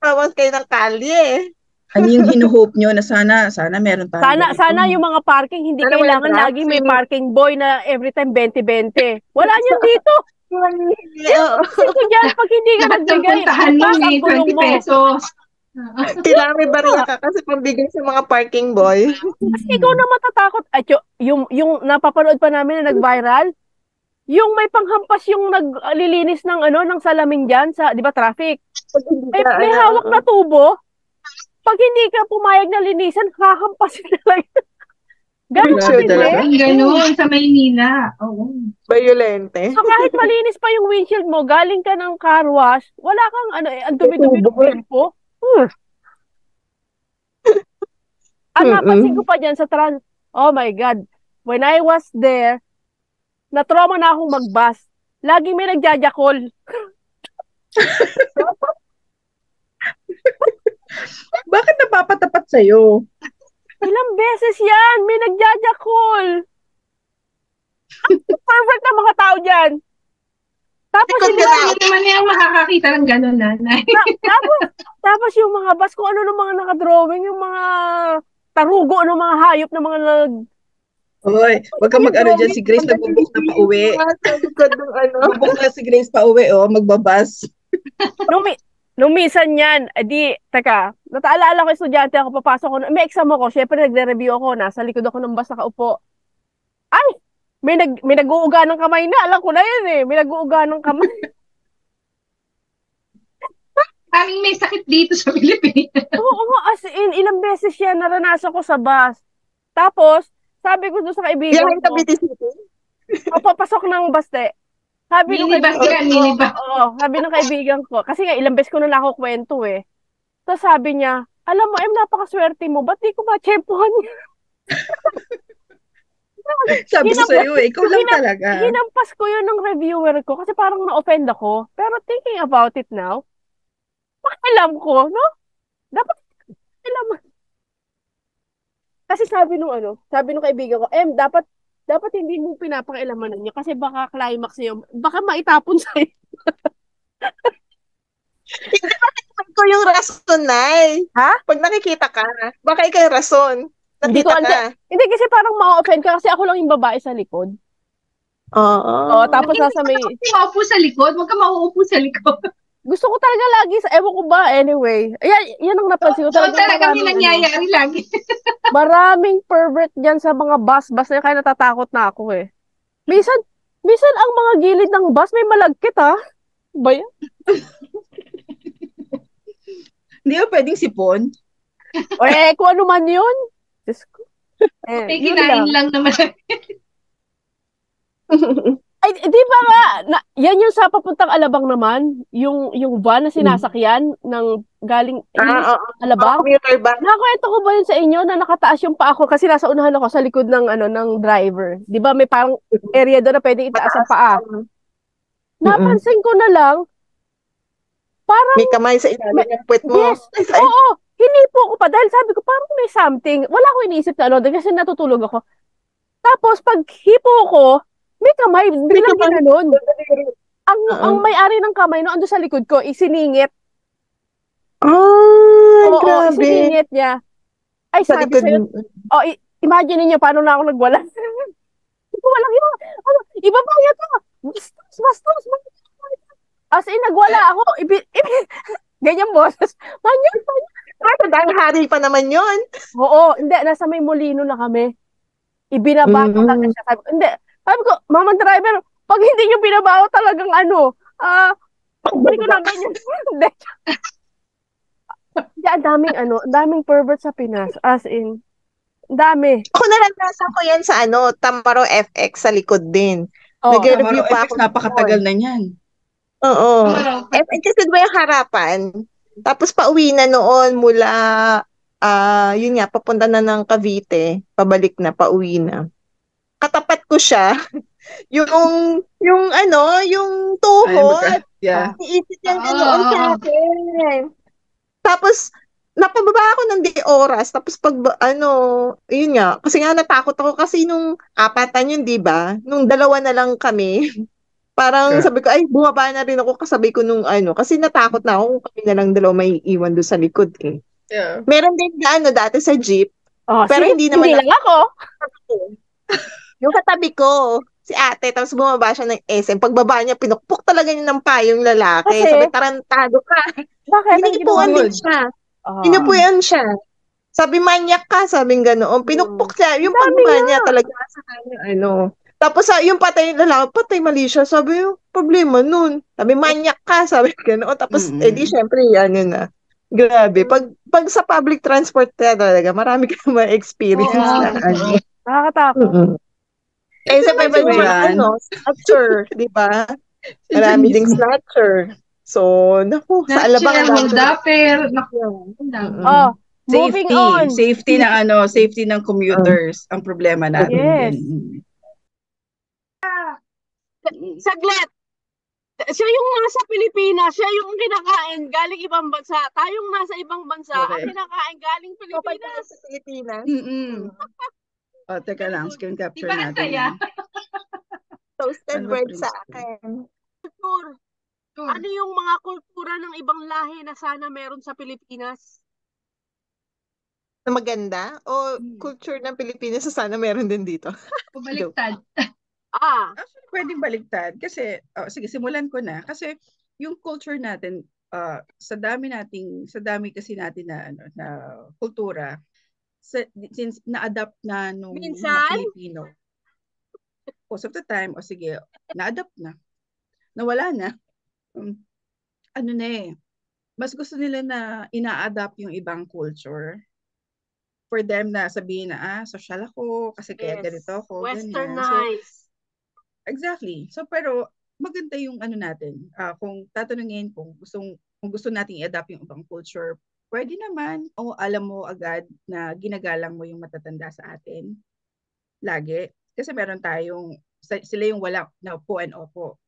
Tawas kayo ng kalye. Ano yung hinuhope nyo na sana meron tayo? Sana yung mga parking, hindi kailangan lagi may parking boy na every time 20-20. Wala niyan dito. Ito dyan, pag hindi ka nagbigay, pass ang gulong mo. Kailangan may bariya ka kasi pambigay sa mga parking boy. Kasi ikaw na matatakot. At yung napapanood pa namin na nag-viral, yung may panghampas yung naglilinis ng ng salamin dyan sa, di ba, traffic. May hawak na tubo. Pag hindi ka pumayag na linisan, hahampasin talaga. Ganun Ganun sa Maynila. Violente. So kahit malinis pa yung windshield mo, galing ka ng car wash, wala kang ang dumi-dumi ng tempo. Ang napansin ko pa dyan sa oh my God, when I was there, na-trauma na akong mag-bus. Lagi may nagjajakol. Bakit napapatapat sa'yo? Ilang beses yan, may nagjajakol. Ang perfect na mga tao dyan. Tapos hindi naman yung makakakita ng gano'n, nanay. Tapos yung mga bus, kung ano ng mga nakadrawing, yung mga tarugo ng mga hayop na mga Hoy, wag kang mag-ano dyan. Si Grace nagbubook na pauwi. Sa likod ng ano. Nagbubook na si Grace pauwi, magbabas. Nung minsan yan, teka, nataalala ko estudyante ako, papasok ko, may exam ako, syempre nagre-review ako, nasa likod ako ng bus nakaupo. Ay! May nag-uuga ng kamay na, alam ko na yan eh, may nag-uuga ng kamay. Kaming may sakit dito sa Pilipinas. Oo, as in, ilang beses yan naranasan ko sa bus. Tapos, sabi ko doon sa kaibigan Yan ko, Cavite City. papasok ng bus sabi nung Minibus kaibigan yan, ko, minibus. oo, sabi ng kaibigan ko, kasi nga ilang beses ko na nakukwento eh. Tapos sabi niya, alam mo, napakaswerte mo, ba't di ko ma-tsempohan niya? Sabi ko sa'yo, ikaw lang talaga. Hinampas ko yun ng reviewer ko kasi parang na-offend ako. Pero thinking about it now, alam ko, no? Dapat alam mo. Kasi sabi nung kaibigan ko, dapat hindi mo pinapakialamanan niya kasi baka climax niya, baka maitapon sa'yo. Hindi ba ko yung rason, Nay? Ha? Pag nakikita ka, baka ikaw yung rason. Hindi ko Nakita ka. Hindi kasi parang ma-offend ka kasi ako lang yung babae sa likod. Oo. Oo, tapos nasa may... Huwag ka maupo sa likod. Huwag ka mauupo sa likod. Gusto ko talaga lagi ewan ko ba, anyway. Ayan, yan ang napansin ko. So, talaga may maraming, nangyayari lagi. maraming pervert dyan sa mga bus na kaya natatakot na ako eh. Minsan ang mga gilid ng bus may malagkit ha. Ba yan? Hindi ba pwedeng sipon? Kung ano man yun. Diyos ko. Okay, Yun kinain lang naman. Ay, di ba nga, yan yung sa papuntang Alabang naman, yung van na sinasakyan ng galing Alabang. Commuter ba? Nakakwento ko ba yun sa inyo na nakataas yung paa ko kasi nasa unahan ako sa likod ng driver. Di ba may parang area doon na pwede itaas ang paa. Napansin ko na lang, parang... May kamay sa ilalim ng puwet mo. Yes, oo. Hinipo ko pa dahil sabi ko parang may something. Wala ko iniisip na kasi natutulog ako. Tapos pag hipo ko, may kamay, biglang ginanon. Ang may-ari ng kamay no ando sa likod ko, isiningit. Oo, Grabe. isiningit niya. Ay, Sa sabi likod. sa'yo, imagine niyo paano na ako nagwala. Hindi ko walang iba pa yan to. Bastos. As in, nagwala ako. Ganyan boses. Manyan. Dahil hari pa naman yun. Oo, hindi, nasa may molino na kami. Ibinabato talaga siya. Sabi ko, mama driver, pag hindi nyo binabato talagang hindi ko na ganyan. Hindi. Daming pervert sa Pinas. As in, dami. Ako naranasan ko yan sa Tamaro FX sa likod din. Nag-review pa ako. Napakatagal na niyan. Oo. FX kasi ba yung harapan? Tapos pauwi na noon mula, yun nga, papunta na ng Cavite. Pabalik na, pauwi na. Katapat ko siya. yung tuhod. Yeah. Iisip yan ganoon sa akin. Tapos, napababa ako ng oras. Tapos yun nga, kasi nga natakot ako kasi nung apatan yun, di ba? Nung dalawa na lang kami. Parang sabi ko, ay, bumaba na rin ako kasabay ko nung kasi natakot na ako kung kami na lang dalawa may iwan doon sa likod eh. Yeah. Meron din dati sa jeep. Pero hindi naman lang ako. Yung katabi ko, si ate, tapos bumaba siya ng SM. Pagbaba niya, pinukpok talaga niya ng payong lalaki. Kasi? Sabi, tarantado ka. Bakit? Hinipuan din siya. Hinipuan siya. Sabi, manyak ka, sabing ganoon. Pinukpok siya. Yung pagbaba niya talaga sa kanya, Tapos yung patay lalaki, patay mali siya. Sabi, yung problema nun. Sabi, manyak ka, sabi ganoon. Tapos, di syempre, na. Grabe. Pag sa public transport talaga, marami ka ma-experience na. Nakakatakot. Sa snatcher, di ba? Marami ding snatcher. So, naku, sa Alabang. Dapper. Moving on. Safety ng commuters ang problema natin. Yes. Saglit. Siya yung nasa Pilipinas, siya yung kinakain galing ibang bansa. Tayong nasa ibang bansa, ang kinakain galing Pilipinas. Sa Pilipinas. Teka lang, screen capture Diba natin. saya? Toasted bread sa akin. Ano yung mga kultura ng ibang lahi na sana meron sa Pilipinas? Na maganda? O Hmm. culture ng Pilipinas na sana meron din dito? O baliktad. Actually, pwedeng baliktad. Kasi, sige, simulan ko na. Kasi yung culture natin, sa dami kasi natin na, na kultura, since na-adapt na nung mga Minsan, Pilipino, most of the time, o sige, na-adapt na, nawala na. Um, ano na mas gusto nila na ina-adapt yung ibang culture for them na sabihin na, social ako, kasi kaya ganito yes, ako, ganyan. So, westernized. exactly. So, pero maganda yung ano natin. Kung tatanungin kung gusto nating i-adapt yung ibang culture, pwede naman. O alam mo agad na ginagalang mo yung matatanda sa atin. Lagi. Kasi meron tayong, sila yung wala na po and opo.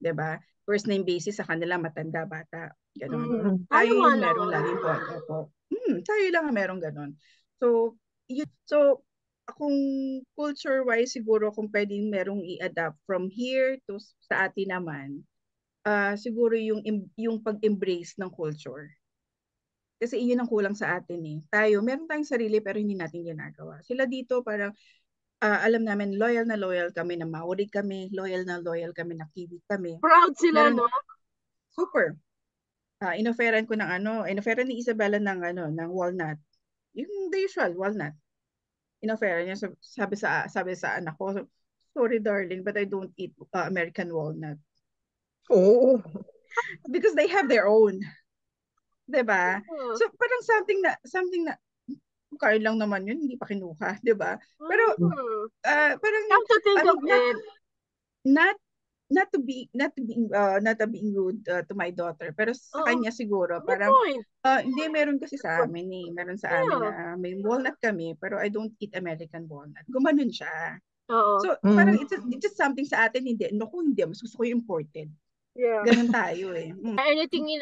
'Di ba? First name basis sa kanila, matanda, bata. Ganon. Tayo Tayo nga yung lang. meron laging po and opo. Tayo lang ang meron ganon. So, so kung culture-wise siguro kung pwedeng merong i-adapt from here to sa atin naman, siguro yung pag-embrace ng culture. Kasi iyon ang kulang sa atin eh. Tayo, meron tayong sarili pero hindi natin ginagawa. Sila dito parang alam namin loyal kami na Maori kami, loyal kami na Kiwi kami. Proud sila, Meron no? super. Inoferan ko ng inoferan ni Isabella ng walnut. Yung the usual walnut. Inoferan niya sabi sa anak ko, sorry darling, but I don't eat American walnut Oo. because they have their own. 'Di ba? Hmm. So parang something na kain lang naman yun, hindi pa kinuha, 'di ba? Pero parang Come to think of not it, not not to being rude to my daughter, pero sa kanya siguro good parang point. hindi meron kasi sa amin meron sa amin Yeah. na may walnut kami pero I don't eat American walnut. Gumanon siya. Oo. So parang it's just something sa atin hindi. Naku, hindi, mas gusto ko yung imported. Yeah. Ganun tayo eh. Anything in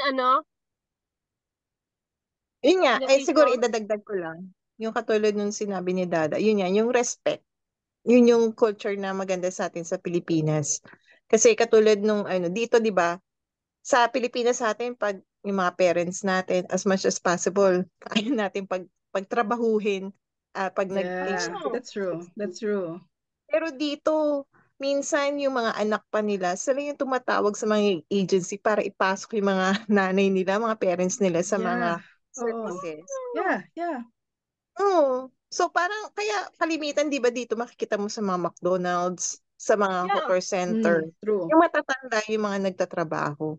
Yun nga, siguro addition? idadagdag ko lang. Yung katulad nung sinabi ni Dada, yun yan, yung respect. Yun yung culture na maganda sa atin sa Pilipinas. Kasi katulad nung dito 'di ba, sa Pilipinas sa atin pag yung mga parents natin as much as possible, kaya natin pagtrabahuhin pag nag-age Yeah, na sila. that's true. That's true. Pero dito, minsan yung mga anak pa nila, sila yung tumatawag sa mga agency para ipasok yung mga nanay nila, mga parents nila sa mga Yeah. Oo. services. Yeah. Oo. So parang kaya kalimitan 'di ba dito makikita mo sa mga McDonald's, sa mga Yeah. hawker center, True. yung matatanda yung mga nagtatrabaho.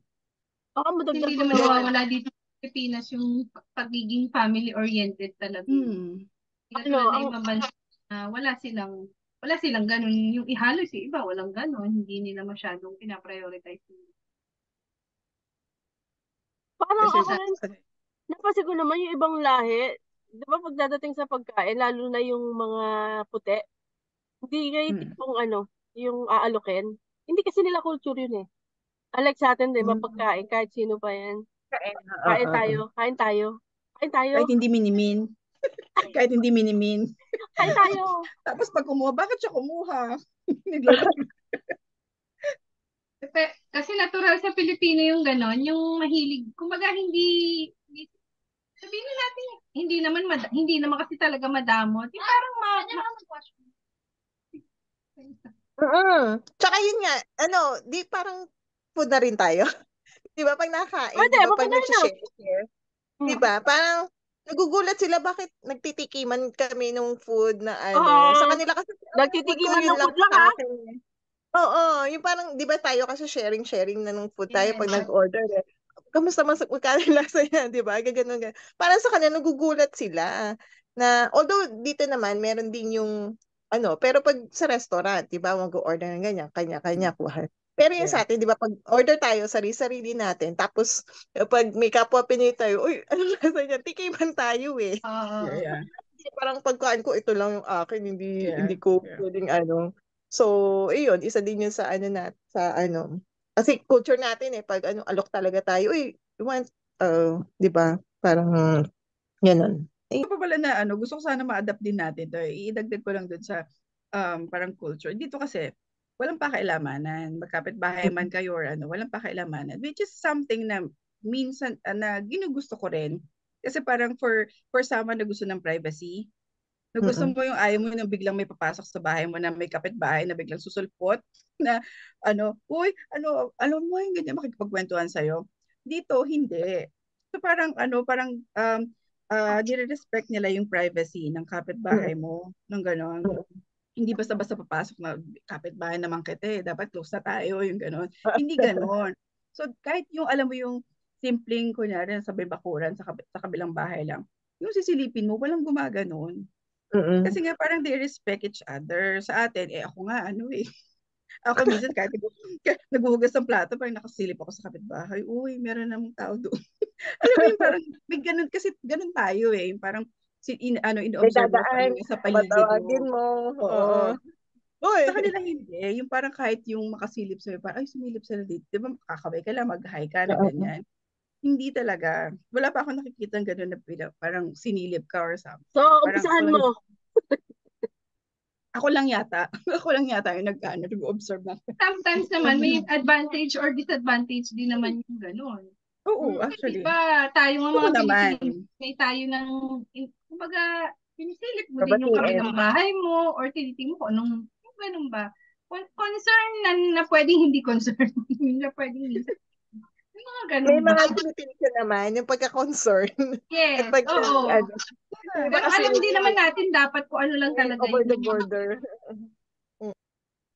Baka madagdag Hindi ko naman lang. nawawala dito sa Pilipinas yung pagiging family-oriented talaga. Katulad ng ibang bansa na wala silang ganun. Yung ihalos yung iba, walang ganun. Hindi nila masyadong pinaprioritize. Parang Kasi, ako rin, napansin ko naman yung ibang lahi, di ba pagdadating sa pagkain, lalo na yung mga puti, hindi kayo tipong yung aalokin. Hindi kasi nila culture yun eh. Unlike sa atin, di ba, pagkain, kahit sino pa yan. Kain tayo, kain tayo, kain tayo, kahit hindi minimin. Kahit hindi minimin. kain tayo. Tapos pag kumuha, bakit siya kumuha? Naglalaro. Kasi natural sa Pilipino yung ganon, yung mahilig. Kumbaga sabihin na natin, hindi naman kasi talaga madamot. Yung parang Tsaka yun nga, di parang food na rin tayo. Di ba pag nakain, Pwede, di ba pag papunay na. nag-share, di ba parang nagugulat sila bakit nagtitikiman kami ng food na sa kanila kasi food ko Nagtitikiman yun ng lang food lang sa ha? akin. Oo, yung parang, di ba tayo kasi sharing na ng food tayo pag nag-order eh. Kamusta magkano yung lasa niya, di ba? Gaganon. Parang sa kanila, nagugulat sila. Na, although dito naman, meron din yung, pero pag sa restaurant, di ba, mag-order ng ganyan, kanya-kanya, kuha. Pero yung sa atin, di ba, pag order tayo, sarili-sarili natin, tapos pag may kapwa Pinoy tayo, uy, ano lasa niya? Tikiman tayo eh. Yeah. Parang pagkain ko, ito lang yung akin, hindi ko Yeah. pwedeng So, iyon, isa din yun sa kasi culture natin pag alok talaga tayo, you want, 'di ba? Parang ganun. Pa pala na gusto ko sana ma-adapt din natin to. Idagdag ko lang dun sa parang culture. Dito kasi walang pakialamanan. Magkapit-bahay man kayo or walang pakialamanan. Which is something na minsan na ginugusto ko rin Kasi parang for someone na gusto ng privacy, na gusto mo yung ayaw mo nang biglang may papasok sa bahay mo na may kapitbahay na biglang susulpot na uy, alam mo yung ganyan makikipagkwentuhan sa'yo. Dito, hindi. So parang nire-respect nila yung privacy ng kapitbahay mo, ng gano'n. Hindi basta-basta papasok na kapitbahay naman kita dapat close na tayo, yung gano'n. Hindi gano'n. So kahit yung alam mo yung simpleng, kunyari, sa may bakuran, sa kabilang bahay lang, yung sisilipin mo, walang gumaganon. Kasi nga parang they respect each other. Sa atin, ako nga, ako minsan kahit naghuhugas ng plato, parang nakasilip ako sa kapitbahay. Uy, meron namang tao doon. Alam mo yung parang, may ganun, kasi ganun tayo eh. Parang, May in-observe mo pa dadaan, yung sa paligid patawagin mo. mo. Oo. Uy. Sa kanila hindi. Yung parang kahit yung makasilip sa'yo, parang, ay, sumilip sila dito. Di ba, makakabay ka lang, mag-hi ka na ganyan. Hindi talaga. Wala pa ako nakikita ng gano'n na parang sinilip ka or something. So, Parang umpisahan mo. Ako lang yata. Ako lang yata yung nag-observe na. Sometimes naman, may advantage or disadvantage din naman yung gano'n. Oo, Kasi actually. diba, tayo nga Oo mga naman. Pilipino, may tayo ng, kumbaga, pinisilip mo din yung kabilang bahay mo or tinitingin mo kung anong, yung ganun ba? Concern na pwedeng hindi concern. Na pwedeng minsan. Yung mga ganun May ba? mga activity naman, yung pagka-concern. Yes, At oo. Diba Pero alam din naman natin dapat kung ano lang talaga over the border.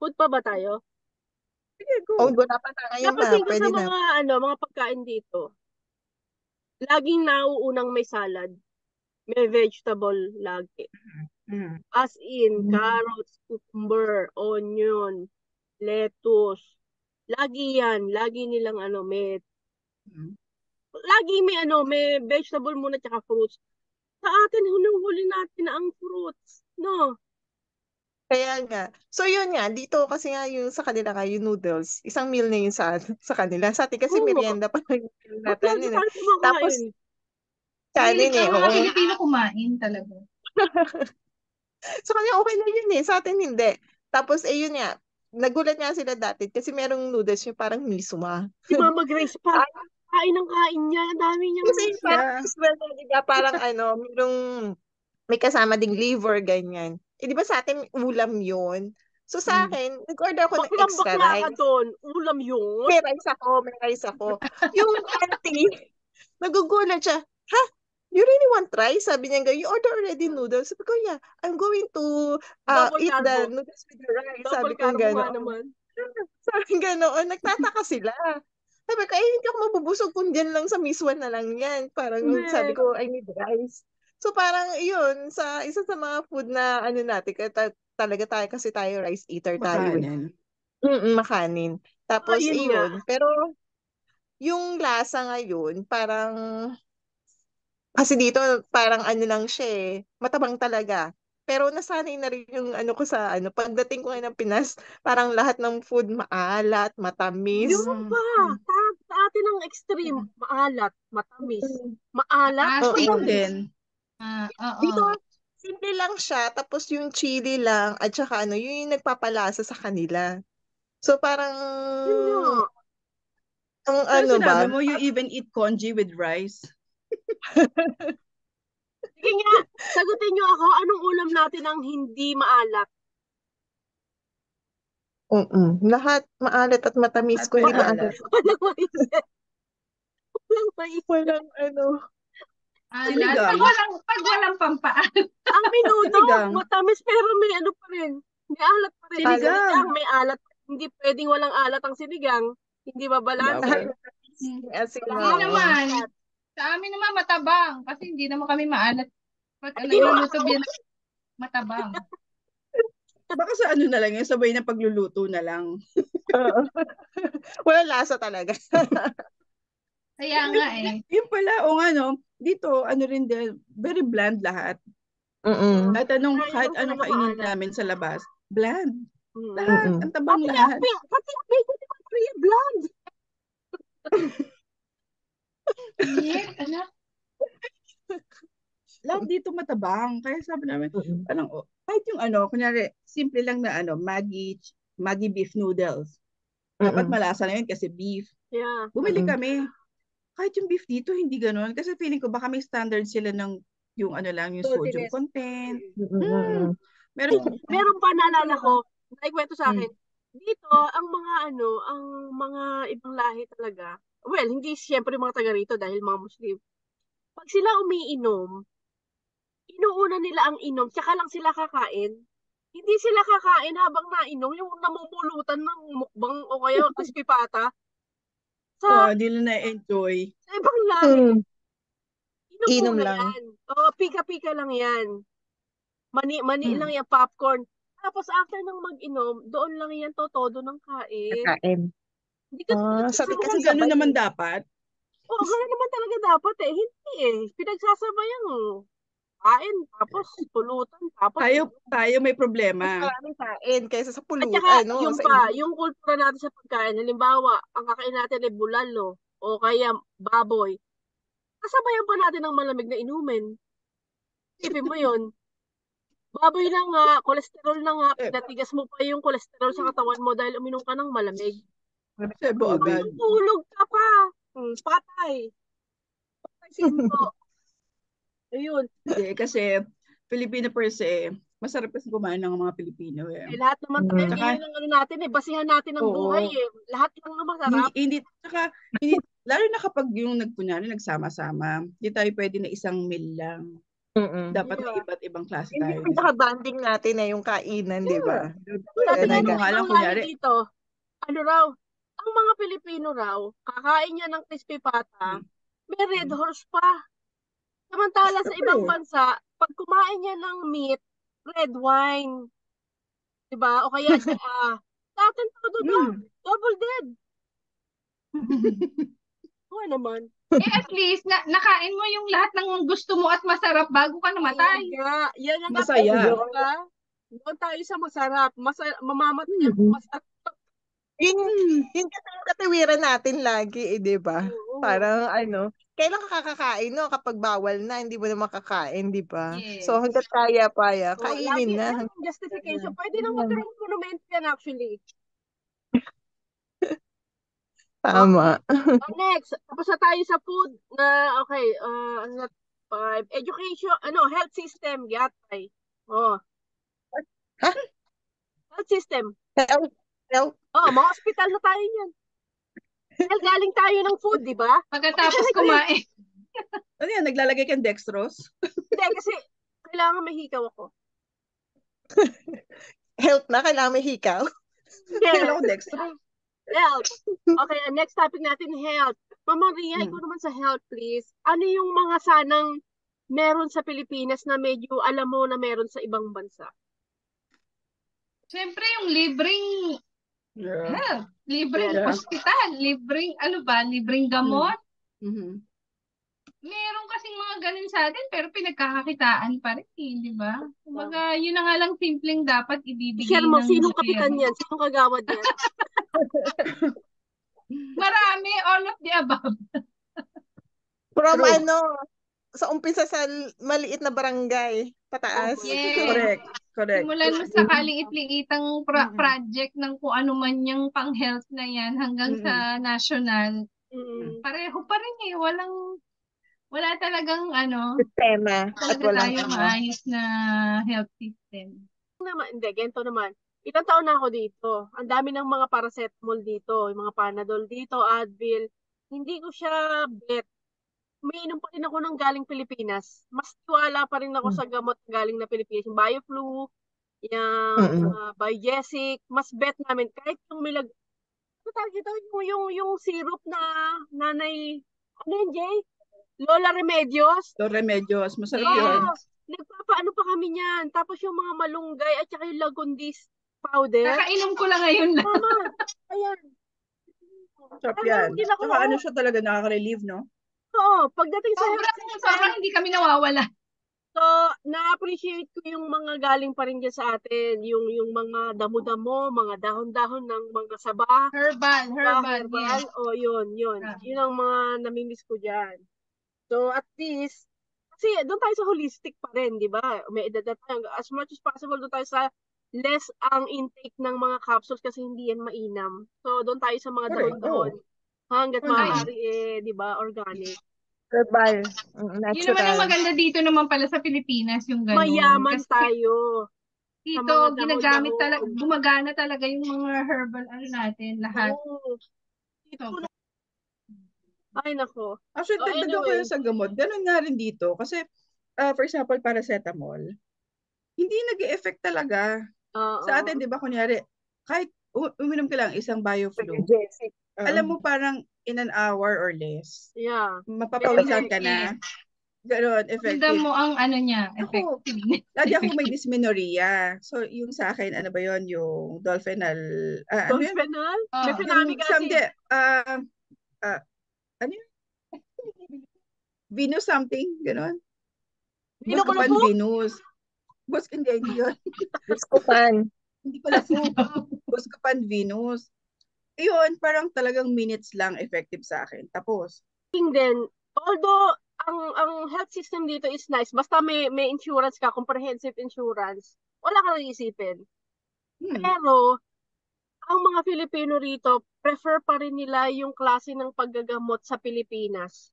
Food pa ba tayo? Sige, go. Oh, wala pa tayo ngayon na. Napansin ko Pwede sa na. mga pagkain dito, laging nauunang may salad. May vegetable lagi. As in, carrots, cucumber, onion, lettuce. Lagi yan. Lagi nilang may lagi may vegetable muna tsaka fruits. Sa atin, hunang-huli natin ang fruits. No? Kaya nga. So yun nga, dito kasi nga yung sa kanila nga, yung noodles, isang meal na yun sa kanila. Sa atin kasi merienda pa lang yung meal Ba't natin. lagi tayo kumakain? Tapos, kanin Mahilig ang mga oo. Pilipino kumain talaga. Sa kanya okay na yun sa atin hindi. Tapos, yun nga, nagulat nga sila dati kasi merong noodles yung parang misuma. Si Mama Grace pa. Kain ng kain niya. Ang dami niya. Kasi parang misuma na, diba, parang merong, may kasama ding liver, ganyan. Di ba sa atin ulam yun? So sa akin, nag-order ako ng extra Bakla ka rice. doon. Ulam yun. May rice ako. Yung auntie, nagugulat siya, ha? You really want rice? Sabi niya, you order already noodles. Sabi ko, yeah, I'm going to eat the noodles with the rice. Sabi ko, gano'n. Sabi gano'n, nagtataka sila. Sabi ko, hindi ako mabubusog kung dyan lang sa miswan na lang yan. Parang sabi ko, I need rice. So parang yun, isa sa mga food na natin, talaga tayo kasi tayo rice eater tayo. Makanin. Makanin. Tapos yun. Pero yung lasa ngayon, parang kasi dito parang lang siya matabang talaga. Pero nasanay na rin yung ko sa pagdating ko ngayon ng Pinas, parang lahat ng food maalat, matamis. Yun pa. Sa atin ang extreme, maalat, matamis. Maalat, din. Dito, simple lang siya, tapos yung chili lang, at saka yun yung nagpapalasa sa kanila. So parang, ang sinabi mo, you even eat congee with rice? Sige nga, sagutin niyo ako, anong ulam natin ang hindi maalat? Lahat maalat at matamis, kundi maalat. Walang maisip. Walang maisip. Walang Pag walang pampaan. Ang minuto, matamis pero may pa rin. May alat pa rin. Sinigang. May alat. Hindi pwedeng walang alat ang sinigang. Hindi babalanse. Hindi naman. Sa amin naman matabang. Kasi hindi naman kami maalat. Pag nagluluto yan, matabang. Baka sa na lang yun, sabay na pagluluto na lang. Walang lasa talaga. Kaya nga Yun pala, dito, rin din, very bland lahat. Kahit anong kainin namin sa labas, bland. Lahat, ang tabang lahat. Pati ape ko di ba bland? Lahat dito matabang. Kaya sabi namin, kahit yung kunyari, simple lang na Maggi beef noodles. Dapat malasa na yun kasi beef. Yeah. Bumili kami. kahit yung beef dito, hindi ganun. Kasi feeling ko baka may standard sila ng yung ano lang, yung sodium Saltiness. content. Mm-mm. Meron pa naalala ko, naikwento sa Mm. akin, dito, ang mga ibang lahi talaga, well, hindi siyempre mga taga rito dahil mga Muslim, pag sila umiinom, inuuna nila ang inom, tsaka lang sila kakain. Hindi sila kakain habang nainom, yung namumulutan ng mukbang o kaya crispy pata. Di na na-enjoy. Sa ibang lahi, inom Inom muna lang. yan. Pika-pika lang yan. Mani lang yan, popcorn. Tapos after ng mag-inom, doon lang yan totodo ng kain. Kakain. Hindi ka Sabi Kasi kasi ganun sabay. naman dapat. Oo, gano'n naman talaga dapat eh. Hindi eh. Pinagsasabayan kain, tapos pulutan, tapos Tayo may Mas problema. maraming kain kaysa sa At pulut. saka, Ano, yung sa pa, yung kultura natin sa pagkain, halimbawa, ang kakain natin ay bulalo o kaya baboy. Kasabayan pa natin ng malamig na inumin. Isipin mo yun. Baboy na nga, kolesterol na nga, pinatigas mo pa yung kolesterol sa katawan mo dahil uminom ka ng malamig. Sebo agad. Tulog ka pa. Patay. Patay sinto. Ayun. Hindi, kasi Filipino per se, masarap kasi kumain ng mga Pilipino eh. Lahat naman tayo, Tsaka, yun ang ano natin eh, basihan natin ng buhay eh. Lahat lang na masarap. hindi, lalo na kapag yung nagsama-sama, hindi tayo pwede na isang meal lang. Dapat may iba't ibang klase Hindi tayo. pinaka-banding natin na yung kainan, di ba? Sabi nga Ano ng nga lang, ibang lahi kunyari, dito, ano raw, ang mga Pilipino raw, kakain niya ng crispy pata, may red horse pa. Samantala sa ibang bansa, pag kumain niya ng meat, red wine. Diba? O kaya, sa atin todo double dead. Oo naman. At least, nakain mo yung lahat ng gusto mo at masarap bago ka namatay. Yan ang Masaya. diba? Doon tayo sa masarap. Mamamatay ako masarap. Yun kasi yung katiwiran natin lagi, di ba? Oo. Parang kailan ka kakakain, no? Kapag bawal na, hindi mo na makakain, di ba? Yes. So, hanggat kaya pa, Lagi kainin na. ang justification. Pwede nang magkaroon ng monumento yan actually. Tama. Next, tapos na tayo sa food na, okay, education, health system, yatay. Ha? Health system. Health. Mga hospital na tayo niyan. Dahil galing tayo ng food, di ba? Pagkatapos kumain. Ano yan, naglalagay kang dextrose? Hindi, kasi kailangan may hikaw ako. Health na, kailangan may hikaw. Kailangan ko dextrose. Health. Okay, next topic natin, health. Mama Ria, ikaw naman sa health, please. Ano yung mga sanang meron sa Pilipinas na medyo alam mo na meron sa ibang bansa? Siyempre, yung libreng health, libreng Yeah. hospital, libreng gamot. Meron kasing mga ganun sa atin, pero pinagkakakitaan pa rin, di ba? Kumbaga, yun na nga lang simpleng dapat ibibigay Share mo, ng sinong gobyerno. kapitan yan? Sinong kagawad yan? Marami, all of the above. From True. sa umpisa sa maliit na barangay, pataas. Yes. Correct. Simulan mo sa kaliit-liitang project ng kung ano man yung pang-health na yan hanggang sa national. Pareho pa rin eh. Wala talagang Sistema. At talaga walang tayong maayos na health system. Hindi, ganito naman. Ilang taon na ako dito. Ang dami ng mga paracetamol dito, yung mga Panadol dito, Advil. Hindi ko siya bet. Umiinom pa rin ako ng galing Pilipinas. Mas tiwala pa rin ako sa gamot galing na Pilipinas. Yung BioFlu, yung Biogesic, mas bet namin. Kahit yung yung syrup na nanay, ano yun, Jay? Lola Remedios. Masarap yun. Nagpapaano pa kami niyan. Tapos yung mga malunggay at saka yung Lagundis powder. Kakainom ko lang ngayon lang. Mama, ayan. Sarap yan. Saka ano siya talaga, nakaka-relieve, no? Oo, pagdating sa sobrang hindi kami nawawala. So, na-appreciate ko yung mga galing pa rin dyan sa atin. Yung mga damo-damo, mga dahon-dahon ng mga saba. Herbal. Yes. Yun. Yun ang mga namimiss ko dyan. So, at least, kasi doon tayo sa holistic pa rin, di ba? May edad na tayo. As much as possible, doon tayo sa less ang intake ng mga capsules kasi hindi yan mainam. So, doon tayo sa mga dahon-dahon. Hanggat Oo naman. maaari di ba, organic. Herbal. Yun naman ang Natural. maganda dito naman pala sa Pilipinas, yung ganun. Mayaman Kasi tayo sa dito, mga ginagamit talaga, dahon-dahon. gumagana talaga yung mga herbal natin, lahat. Oo. So, Ay, nako. Actually, So, dagdagan ko anyway. yun sa gamot. Ganun nga rin dito. Kasi, for example, paracetamol, hindi nag-e-effect talaga. Sa atin, di ba, kunyari, kahit uminom ka lang isang BioFlu, Jessic. alam mo parang in an hour or less, Yeah. mapapawisan ka na. Ganon, Ganda effective. mo ang niya, Ako, effective. lagi ako may dysmenorrhea. So, yung sa akin, ano ba yon, yung dolphinal, ano yun? Dolphinal? Oh. Mefenamic Yung acid. ano yun? Venus something, ganon. Binukulupo? Buscopan Venus. Hindi yun. Buscopan. Hindi pala po. Buscopan Venus. Iyon, parang talagang minutes lang effective sa akin. Tapos. Then, although, ang health system dito is nice, basta may insurance ka, comprehensive insurance, wala kang iisipin. Pero, ang mga Filipino rito, prefer pa rin nila yung klase ng paggagamot sa Pilipinas.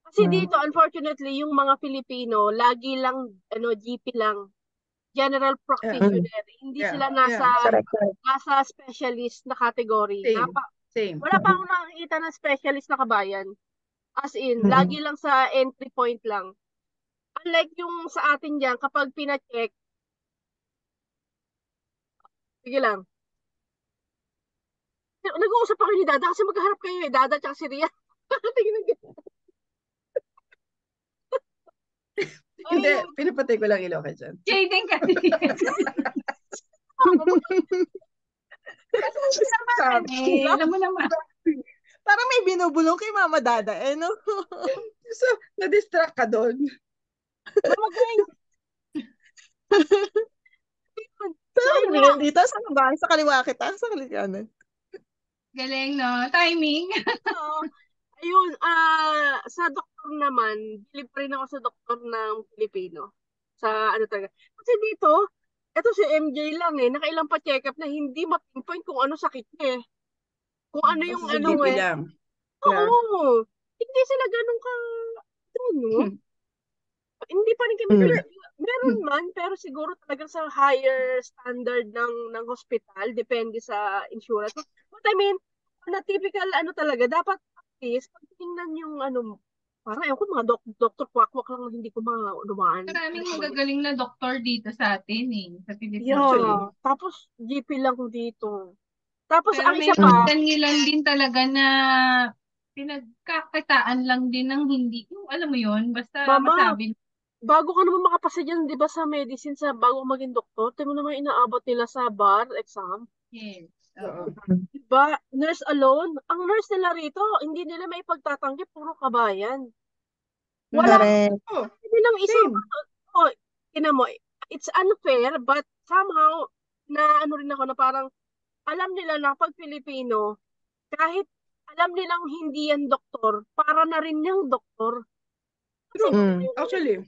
Kasi dito, unfortunately, yung mga Filipino, lagi lang, GP lang, general practitioner. Hindi sila nasa specialist na category. Same. Wala pa akong nakakita ng specialist na kabayan. As in, lagi lang sa entry point lang. Unlike yung sa atin dyan, kapag pina-check, sige lang. Nag-uusap ako ni Dada kasi magkaharap kayo Dada tsaka si Ria. Hindi, pinapatay ko lang ilaw ka dyan. Shading ka. Alam mo naman. Parang may binubulong kay Mama Dada, no? So, na-distract ka doon. Mama Gang! Saan dito? Saan ba? Sa kaliwa kita? Sa kalikanan? Galing, no? Timing. Ayun, sa doktor naman, bilib pa rin ako sa doktor ng Pilipino. Sa ano talaga. Kasi dito, eto si MJ lang nakailang pa check up na hindi ma-pinpoint kung ano sakit niya Kung ano yung Kasi sa GP lang. Oo. Hindi sila ganun ka, Hindi pa rin kami meron man, pero siguro talagang sa higher standard ng hospital, depende sa insurance. But I mean, na typical talaga, dapat at least, pag tingnan yung parang ayun ko mga doktor kwak-kwak lang na hindi ko maunawaan. Maraming magagaling na doktor dito sa atin sa Pilipinas. Yeah. Tapos GP lang dito. Tapos pero ang may isa pa, kangilan din talaga na pinagkakitaan lang din ng hindi, yung alam mo yun, basta masabi. Bago ka naman makapasa dyan, di ba sa medicine, sa bago maging doktor, tingnan mo naman inaabot nila sa bar exam. Yes. Diba? Nurse alone, ang nurse nila rito, hindi nila may pagtatanggi, puro kabayan. Wala. Hindi lang isang, mo, it's unfair, but somehow, na rin ako na parang, alam nila na pag Pilipino, kahit alam nilang hindi yan doktor, para na rin yung doktor. Kasi, actually,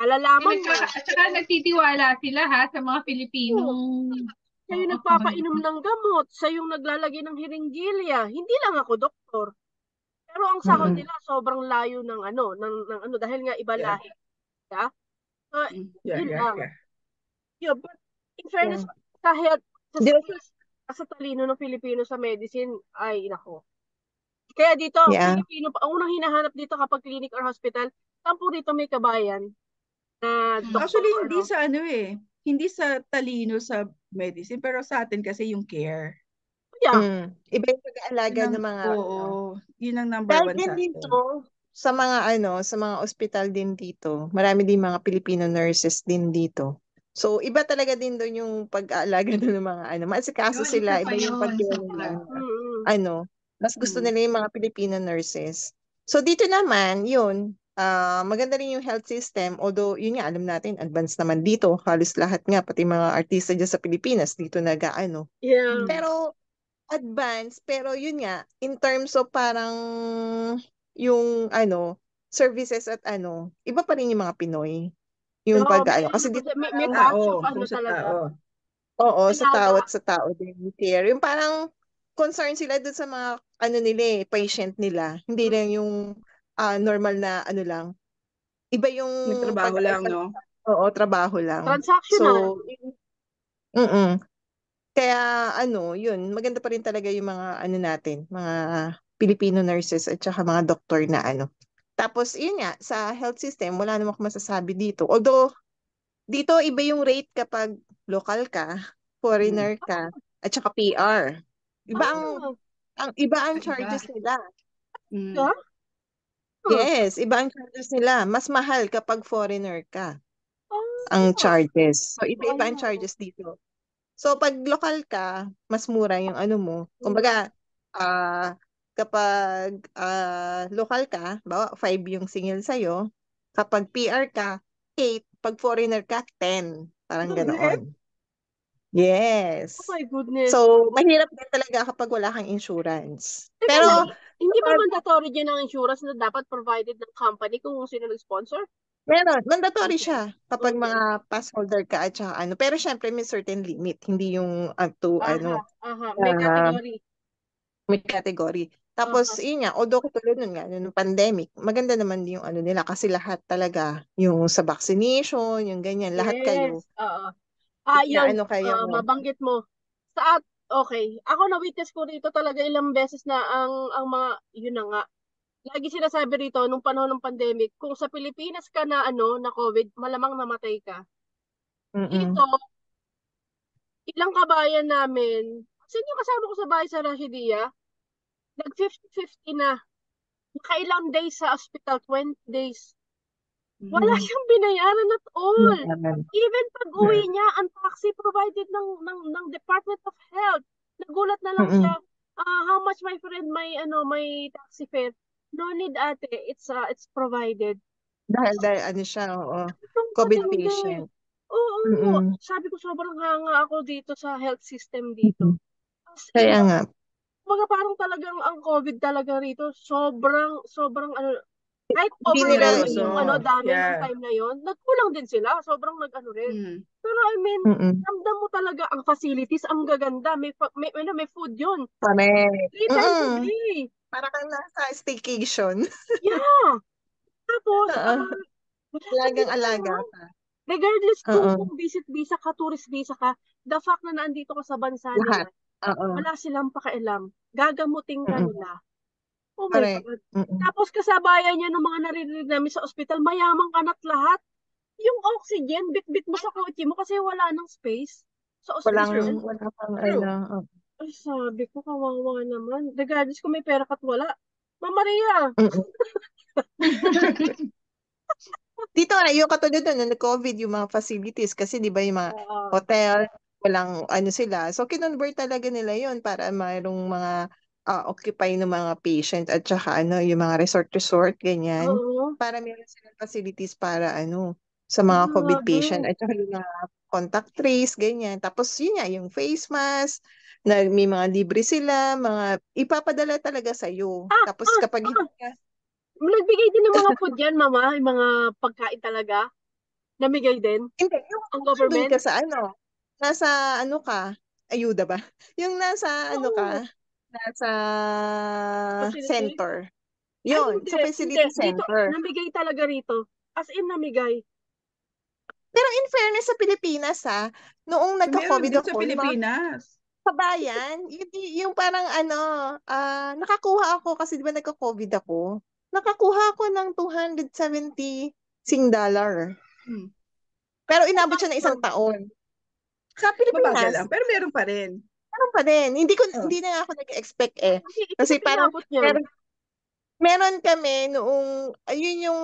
nalalaman mo. At saka nagtitiwala sila sa mga Pilipinong siya yung nagpapainom ng gamot, siya yung naglalagay ng hiringgilya. Hindi lang ako doktor. Pero ang sahod nila sobrang layo ng dahil nga iba lahi. Yeah? So, yun lang. Yeah, but in fairness, kahit sa talino ng Pilipino sa medicine, ay nako. Kaya dito, Pilipino, ang unang hinahanap dito kapag clinic or hospital, tampo dito may kabayan. Actually, hindi sa hindi sa talino sa medicine, pero sa atin kasi yung care. Yeah. Iba yung pag-aalaga ng mga yun ang number one sa atin. Dito, sa mga ospital din dito, marami din mga Filipino nurses din dito. So, iba talaga din doon yung pag-aalaga ng mga maasikaso sila, iba yung pag-care nila. Mas gusto nila yung mga Filipino nurses. So, dito naman, yun, maganda rin yung health system, although yun nga alam natin advanced naman dito, halos lahat nga pati mga artista diyan sa Pilipinas dito Yeah. Pero advanced, pero yun nga in terms of parang yung services at iba pa rin yung mga Pinoy yung kasi dito may passion talaga. Oo, sa tao din care. Yung parang concern sila dun sa mga ano nila patient nila. Hindi lang yung normal na ano lang. Iba yung Nagtrabaho lang, no? Oo, trabaho lang. Transactional. So, mm kaya yun, maganda pa rin talaga yung mga ano natin, mga Filipino nurses at saka mga doktor na ano. Tapos, yun nga, sa health system, wala naman akong masasabi dito. Although, dito iba yung rate kapag local ka, foreigner ka, at saka PR. Iba iba ang Iba. charges nila. Mm. Yes, iba ang charges nila. Mas mahal kapag foreigner ka ang Oh, charges. So, iba-iba ang ano? charges dito. So, pag local ka, mas mura yung ano mo. Kumbaga, kapag local ka, bawa 5 yung singil sa'yo. Kapag PR ka, 8. Pag foreigner ka, 10. Parang Really? ganoon. Yes. Oh my goodness. So, mahirap din talaga kapag wala kang insurance. Teka Pero, lang, hindi ba kapag mandatory dyan ang insurance na dapat provided ng company kung sino nag-sponsor? meron, mandatory siya kapag Okay. mga pass holder ka at saka ano. Pero syempre may certain limit, hindi yung May uh, category. may category. Tapos, yun nga, although katulad nun nga, nung pandemic, maganda naman yung ano nila kasi lahat talaga, yung sa vaccination, yung ganyan, lahat kayo, Yes. Oo. na Yun, ano kayo, mabanggit mo. Okay. Ako na-witness ko rito talaga ilang beses na ang mga, yun na nga. Lagi sinasabi rito, nung panahon ng pandemic, kung sa Pilipinas ka na, na COVID, malamang namatay ka. mm-mm, Dito, ilang kabayan namin, kasi yung kasama ko sa bahay sa Rashidia, nag 50-50 na. Nakailang days sa hospital, 20 days. Wala siyang binayaran at all. Even pag uwi niya, ang taxi provided ng Department of Health. Nagulat na lang siya, how much my friend may taxi fare? No need ate, it's provided. dahil ano siya, oo, Itong COVID matindi. patient. Oo, Mm-mm, sabi ko sobrang hanga ako dito sa health system dito. As in, kaya nga, mga parang talagang ang COVID talaga rito, sobrang kahit hindi nila, overwhelming Seryoso. yung dami ng Yeah. time na yon, nagkulang din sila, sobrang nag-ano rin. Mm. Pero I mean, mm-mm, ramdam mo talaga ang facilities, ang gaganda, may food yun. correct. 3 times a day. Para kang nasa staycation. Yeah. Tapos, Oo, wala kang alagang-alaga binayaran. ka. Regardless kung Oo, visit visa ka, tourist visa ka, the fact na nandito ka sa bansa lahat. nila, Oo, wala silang pakialam. Gagamutin ka mm-mm, nila. Oh my correct. God. Mm-mm. Tapos kasabayan niya ng mga naririnig namin sa ospital, mayaman ka na't lahat. Yung oxygen, bit-bit mo sa kotse mo kasi wala nang space sa ospital. Wala pang True. ano. Ay, sabi ko, kawawa naman. Regardless kung may pera ka't wala. Mama Maria. Mm. Dito nga, yung katulad nun, nag-COVID yung mga facilities kasi di ba yung mga Oo. hotel, walang ano sila. So, kinonvert talaga nila yun para mayroong mga occupy ng mga patient at saka yung mga resort, ganyan. Oo. Para meron silang facilities para sa mga COVID Grabe. patient at saka yung mga contact trace, ganyan. Tapos yun nga, yung face mask, na may mga libre sila, mga ipapadala talaga sa'yo. Tapos kapag hindi ka Nagbigay din ng mga food yan, mama. Yung mga pagkain talaga. Namigay din. hindi, yung Ang kung nandun government. ka sa nasa ka, ayuda ba? Yung nasa Oo. nasa Facility. center. Ay, Yun, hindi. sa Hindi. facility Dito, center. namigay talaga rito. As in, namigay. Pero in fairness sa Pilipinas noong Meron nagka-COVID din sa ako, yung mga Pilipinas. kabayan, yung parang nakakuha ako kasi di ba nagka-COVID ako, nakakuha ako ng $270. Hmm. Pero inabot siya ng 1 taon. Sa Mabagal lang, Pilipinas, pero meron pa rin. meron pa din. Oh. Hindi na ako nag-expect Hindi Kasi ba't parang, inabot niyan? meron kami noong, ayun yung,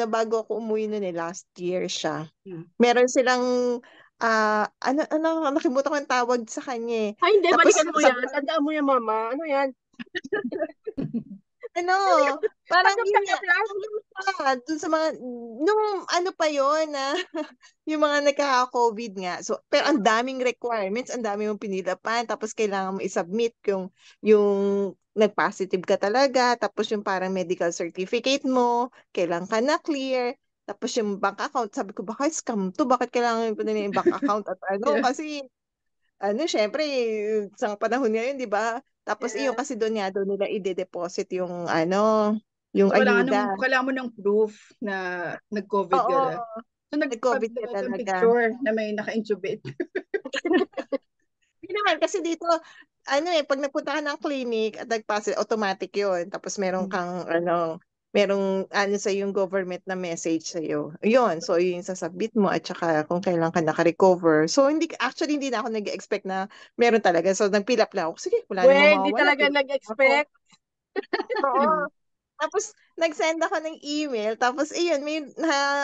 bago ako umuwi noon last year siya. Meron silang, nakalimutan ko ang tawag sa kanya Ay, hindi. Tapos, Balikan mo yan. Tandaan mo yan, mama. Ano yan? ano, parang yun nga, Tanggap-tanggap lang. dun sa mga, nung pa yun yung mga nagka-COVID nga. So, pero ang daming requirements, ang daming mong pinilapan, tapos kailangan mo i-submit yung nag-positive ka talaga, tapos yung parang medical certificate mo, kailangan ka na clear, tapos yung bank account, sabi ko, baka scam to, bakit kailangan pa nila yung bank account at Yeah. kasi syempre, sa panahon ngayon, di ba? Tapos iyon Yeah. kasi doon nila i-deposit yung yung So, ayuda. kailangan mo ng proof na nag-COVID ka Oo, na. So, nag-COVID ka nagpapagdala ng talaga. picture na may naka-intubate. Hindi naman, kasi dito, pag nagpunta ka ng clinic at nagpasa, automatic yun. Tapos meron kang, merong, sa yung government na message sa'yo. Yun, so yun yung sasabit mo at saka kung kailan ka naka-recover. So, hindi na ako nag-expect na meron talaga. So, nag-fill up lang ako. Sige, wala namang Hindi mawawala. talaga Fill up ako. nag-expect. Oo. Tapos, nag-send ako ng email. Tapos,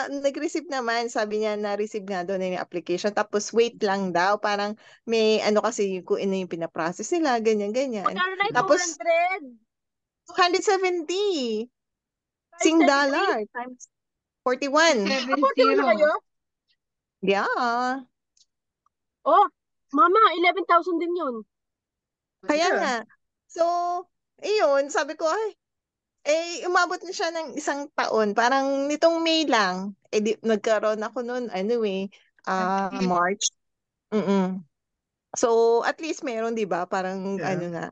nag-receive naman. Sabi niya, na-receive nga daw na yung application. Tapos, wait lang daw. Parang, may kasi, kung ano yung pinaprocess nila, ganyan. Magkano na yung Tapos, 200? 270. Times Sing 70? dollar. Times 41. 40 7-0. kayo? Yeah. Oh, mama, 11,000 din yun. Kaya Yeah. nga. So, sabi ko, umabot na siya ng 1 taon. Parang nitong May lang. Nagkaroon ako noon, March. Mm. So, at least meron, di ba? Parang, Yeah.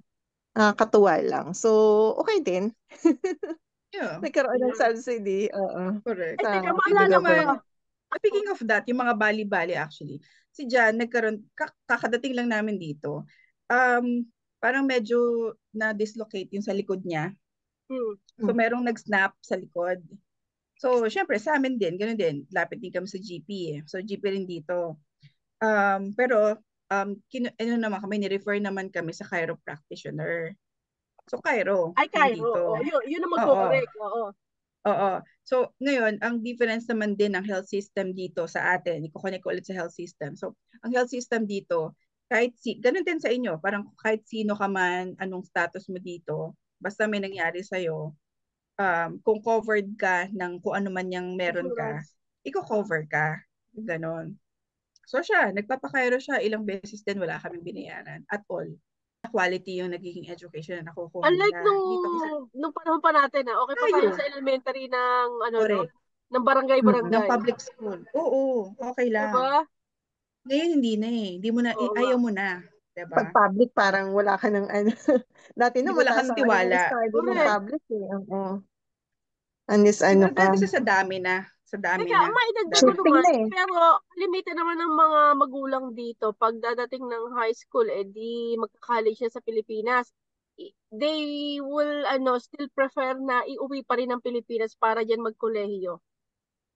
katuwa lang. So, okay din. Yeah. Nagkaroon ng subsidy. Oo. Correct. Ay, Sa teka, Dito maalala ko. naman, speaking of that, yung mga bali-bali actually, si Jan, kakadating lang namin dito. Parang medyo na-dislocate yung sa likod niya. So, merong nag-snap sa likod. So, syempre, sa amin din, ganoon din. Lapit din kami sa GP eh. So, GP rin dito. Pero, naman kami, ni-refer naman kami sa chiropractitioner. So, chiro, Ay, yung Cairo. dito. Oh, yun ang Oo. magko-correct. Oo. Oo. So, ngayon, ang difference naman din ng health system dito sa atin, i-connect ko ulit sa health system. So, ang health system dito, ganun din sa inyo, parang kahit sino ka man, anong status mo dito, basta may nangyari sa'yo, kung covered ka ng kung ano man yung meron ka, Insurance. i-cover ka. Ganon. So siya, nagpapakairo siya, ilang beses din wala kaming binayaran at all. Quality yung nagiging education na nakukuha Unlike nila. Dito kasi, nung panahon pa natin, okay pa tayo tayo. sa elementary ng, no, Correct. ng Ng barangay-barangay. public school. Oo, okay lang. Diba? Ngayon hindi na eh. Hindi mo na, Oo ayaw nga. mo na. Pag Diba? public, parang wala ka ng Dati Hindi, no, wala mataas kang ang tiwala. study ng Correct. public eh. Oo. Unless Siguro ka. dahil kasi sa dami na. Sa dami Teka, na. maidagdag ko Shifting naman, na eh. pero limited naman ng mga magulang dito. Pag dadating ng high school, di magka-college na sa Pilipinas. They will still prefer na iuwi pa rin ng Pilipinas para dyan magkolehiyo.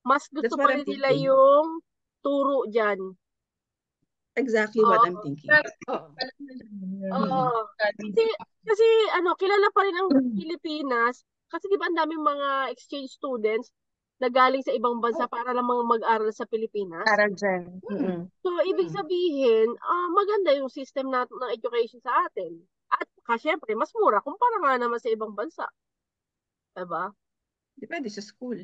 Mas That's gusto what pa I'm rin nila thinking. yung turo dyan. Exactly what I'm thinking. Oo. Oo. Kasi kilala pa rin ang Pilipinas kasi di ba ang daming mga exchange students na galing sa ibang bansa para lang mag-aral sa Pilipinas. Para dyan. So, ibig sabihin, maganda yung system natin ng education sa atin. At syempre, mas mura kumpara nga naman sa ibang bansa. Diba? Depende sa school.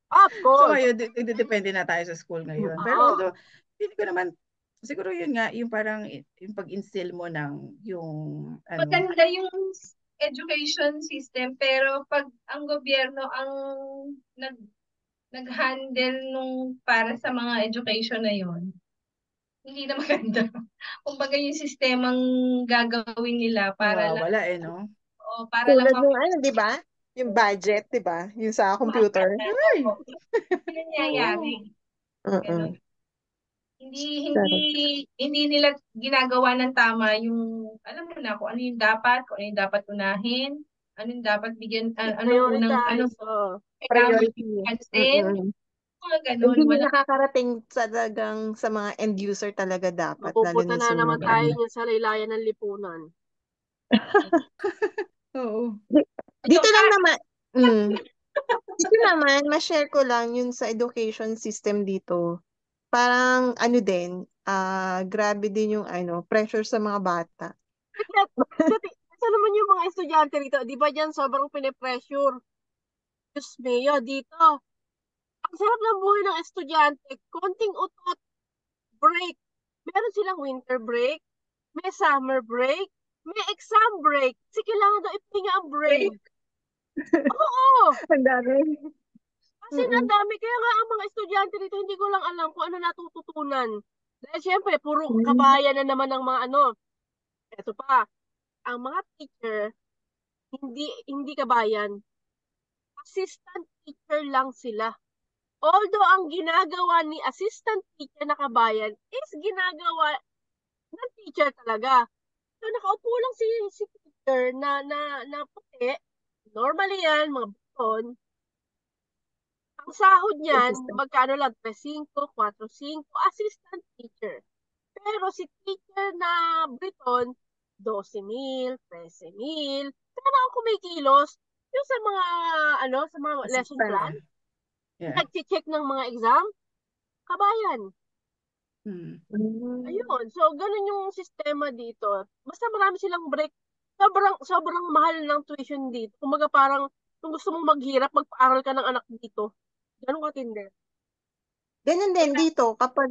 Of So course. ngayon, depende na tayo sa school ngayon. Pero although, hindi ko naman, siguro yun nga, yung parang yung pag-instill mo ng yung Maganda yung education system, pero pag ang gobyerno ang nag-handle nung para sa mga education na yon, hindi na maganda. Kumbaga yung sistemang gagawin nila para lang wala no? para lang Tulad nung di ba? Yung budget, di ba? Yung sa computer. Ay! Hindi nangyayari. Ganun. Correct. Hindi nila ginagawa ng tama yung, alam mo na, kung ano yung dapat unahin, ano yung dapat bigyan, anong unang, Prioritize. kailangan Priority. pansin, mga ganun. Hindi Wala. nakakarating talagang sa mga end user talaga dapat. Lalo Mapupunta na na sa naman mga tayo niyan sa laylayan ng lipunan. Oo. Dito lang naman, dito naman, ma-share ko lang yun sa education system dito. Parang din, grabe din yung pressure sa mga bata. Kasi naman yung mga estudyante rito, di ba dyan sobrang pinipressure? Diyos mio, dito. Ang sarap ng buhay ng estudyante, konting utot, break. Meron silang winter break, may summer break, may exam break. Kasi kailangan daw ipahinga ang break. Oo! Ang dami. Kasi ang dami. Kaya nga ang mga estudyante dito, hindi ko lang alam kung ano natututunan. Dahil syempre, puro Mm. kabayan na naman ng mga ano. Ito pa, ang mga teacher, hindi kabayan. Assistant teacher lang sila. Although ang ginagawa ni assistant teacher na kabayan is ginagawa ng teacher talaga. So nakaupo lang si teacher na puti. Normally yan, mga buton. Ang sahod niyan, magkano lang, 3,500, 4,500, assistant teacher. Pero si teacher na Briton, 12,000, 13,000. Pero ang kumikilos, yung sa mga, sa mga lesson plan, Yeah. Yeah. nag-check ng mga exam, kabayan. Mm. Ayun. So, ganun yung sistema dito. Basta marami silang break. Sobrang mahal ng tuition dito. Kumaga parang, kung gusto mong maghirap, magpaaral ka ng anak dito. Ganun katindi. Ganyan din dito kapag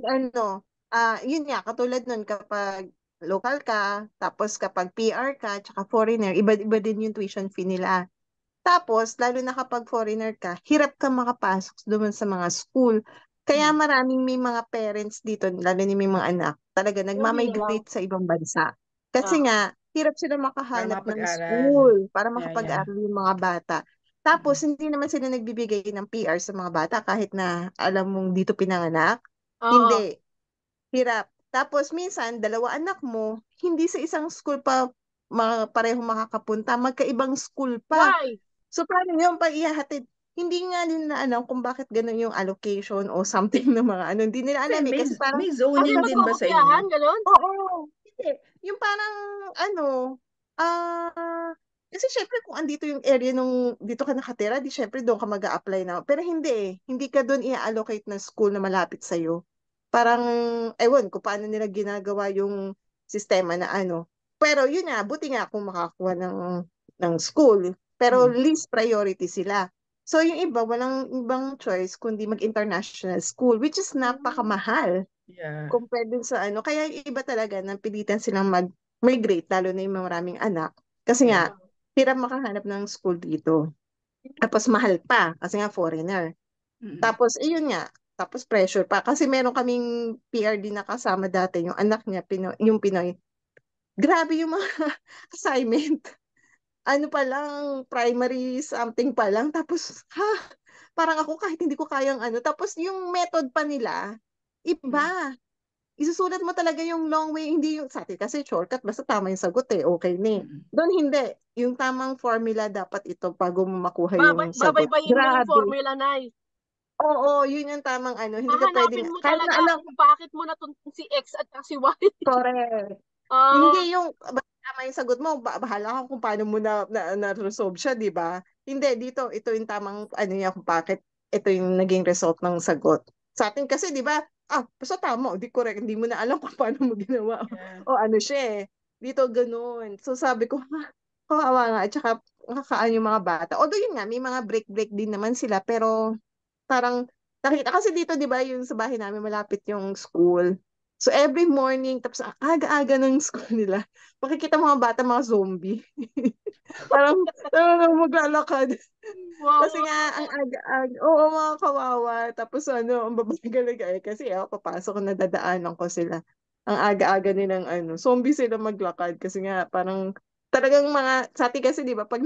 yun nga, katulad nun kapag local ka, tapos kapag PR ka, tsaka foreigner, iba-iba din yung tuition fee nila. Tapos, lalo na kapag foreigner ka, hirap ka makapasok doon sa mga school. Kaya maraming may mga parents dito, lalo na may mga anak, talaga Hindi na lang. nagmamigrate sa ibang bansa. Kasi nga, hirap sila Para makahanap ng makapag-aral. school para Yeah. makapag-aral yung mga bata. Tapos, hindi naman sila nagbibigay ng PR sa mga bata kahit na alam mong dito pinanganak. Oo. Hindi. Hirap. Tapos, minsan, dalawa anak mo, hindi sa isang school pa parehong makakapunta, magkaibang school pa. Why? So, paano yung pag ihahatid? Hindi nga nila alam kung bakit ganun yung allocation o something ng mga ano. Hindi nila Kasi alam eh. may, Kasi parang, may Kasi zoning din ba sa inyo? magkukopyahan, ganun? oo. Hindi. Yung parang, ano, kasi syempre kung andito yung area nung dito ka nakatira, di syempre doon ka mag-a-apply na. Pero hindi eh. Hindi ka doon i-allocate na school na malapit sa'yo. Parang, ewan kung paano nila ginagawa yung sistema na ano. Pero yun nga, buti nga kung makakuha ng school. Pero least priority sila. So yung iba, walang ibang choice kundi mag-international school, which is napakamahal Yeah. compared dun sa ano. Kaya yung iba talaga, napilitan silang mag-migrate, lalo na yung mga maraming anak. Kasi nga, hirap makahanap ng school dito. Tapos mahal pa, kasi nga foreigner. Tapos, yun nga, tapos pressure pa. Kasi meron kaming PRD na kasama dati, yung anak niya, yung Pinoy. Grabe yung mga assignment. Ano pa lang, primary something pa lang. Tapos, parang ako kahit hindi ko kayang ano. Tapos yung method pa nila, iba. Isusulat mo talaga yung long way, hindi yung sa atin kasi shortcut, basta tama yung sagot eh, okay na eh. Doon hindi. Yung tamang formula dapat ito bago mo makuha yung sagot. Babaybayin mo yung Grabe. formula, Nay. Oo, yun yung tamang ano. Hindi ka pwedeng, Hahanapin mo kahit na talaga alam, kung bakit mo natuntun si X at si Y. correct. Oo. Hindi yung, basta tama yung sagot mo, bahala ka kung paano mo na-resolve siya, di ba? Hindi, dito, ito yung tamang, ano niya, kung bakit ito yung naging result ng sagot. Sa atin kasi, di ba, basta tama, di correct, hindi mo na alam kung paano mo ginawa. Yeah. O ano siya eh. Dito, ganun. So sabi ko, kawawa nga, at saka, nakakaan yung mga bata. Although yun nga, may mga break-break din naman sila, pero parang nakita kasi dito 'di ba yung sa bahay namin malapit yung school. So every morning tapos ang aga-aga ng school nila, makikita mga bata mga zombie. Parang maglalakad. Wow. Kasi nga ang aga-aga, oo mga kawawa. Tapos ang babagal kasi papasok na dadaanan ko sila. Ang aga-aga nilang zombie sila maglakad kasi nga parang talagang sa atin kasi 'di ba pag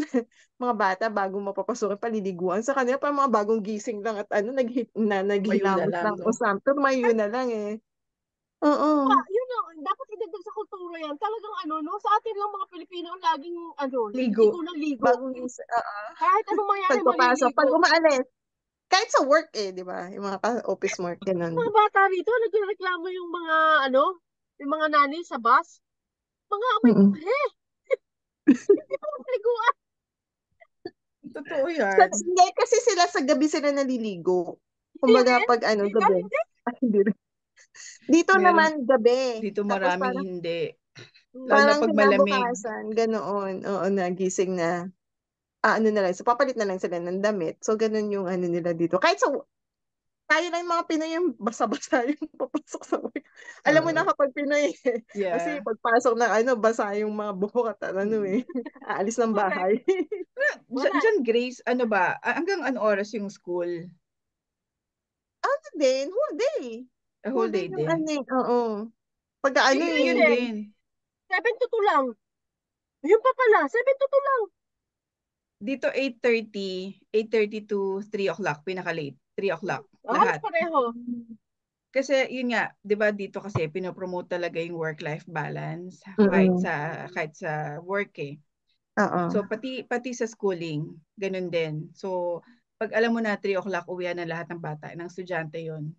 mga bata bago mapapasukin paliliguan sa kanila parang mga bagong gising lang at Tumayo na naghilamos lang, lang o no? something, tumayo na lang eh. Oo. Yun lang, dapat idagdag sa kultura yan. Talagang no, sa atin lang mga Pilipino ang laging, Ligo. ligo ng ligo. Bagong gising, oo. Kahit anong mangyari, Pagpapasok, maliligo. pag umaalis, kahit sa work di ba? Yung mga office work, ganun. Mga bata rito, nagreklamo yung mga, yung mga nani sa bus. Mga amoy Mm-mm. puthe. Hindi pa maliguan. Totoo yan. Hindi, kasi sa gabi sila naliligo. Hindi Kumbaga, rin. pag gabi. Hindi rin. Dito Meron, naman, gabi. dito Tapos maraming parang, hindi. Lalo na parang pag malamig. kinabukasan, ganoon. Oo, nagising na. Ano na lang. So, papalit na lang sila ng damit. So, ganun yung nila dito. Kahit tayo lang mga Pinoy yung basa-basa yung papasok sa work. Alam mo na kapag Pinoy, kasi Yeah. pagpasok ng basa yung mga buhok at aalis ng bahay. Diyan, Grace, ano ba? Hanggang ano oras yung school? Din, whole day. A whole day Yung din. ano oo. Pag ano Yun Yun eh. din. 7 to 2 lang. Yun pa pala, 7 to 2 lang. Dito 8:30 to 3 o'clock, pinaka-late. 3 o'clock, Halos lahat. pareho. Kasi yun nga, 'di ba dito kasi pinopromote talaga yung work-life balance Mm. kahit sa work eh. Oo. So pati sa schooling, ganun din. So pag alam mo na 3 o'clock uwian na lahat ng bata, ng estudyante yun.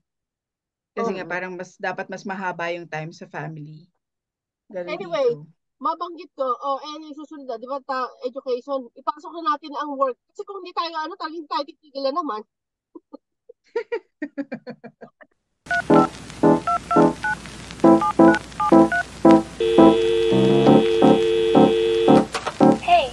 Kasi nga parang dapat mas mahaba yung time sa family. Ganun Anyway, dito. mabanggit ko, any susunod na, di ba, education, ipasok na natin ang work. Kasi kung hindi tayo, talagang hindi tayo titigil na naman. Hey.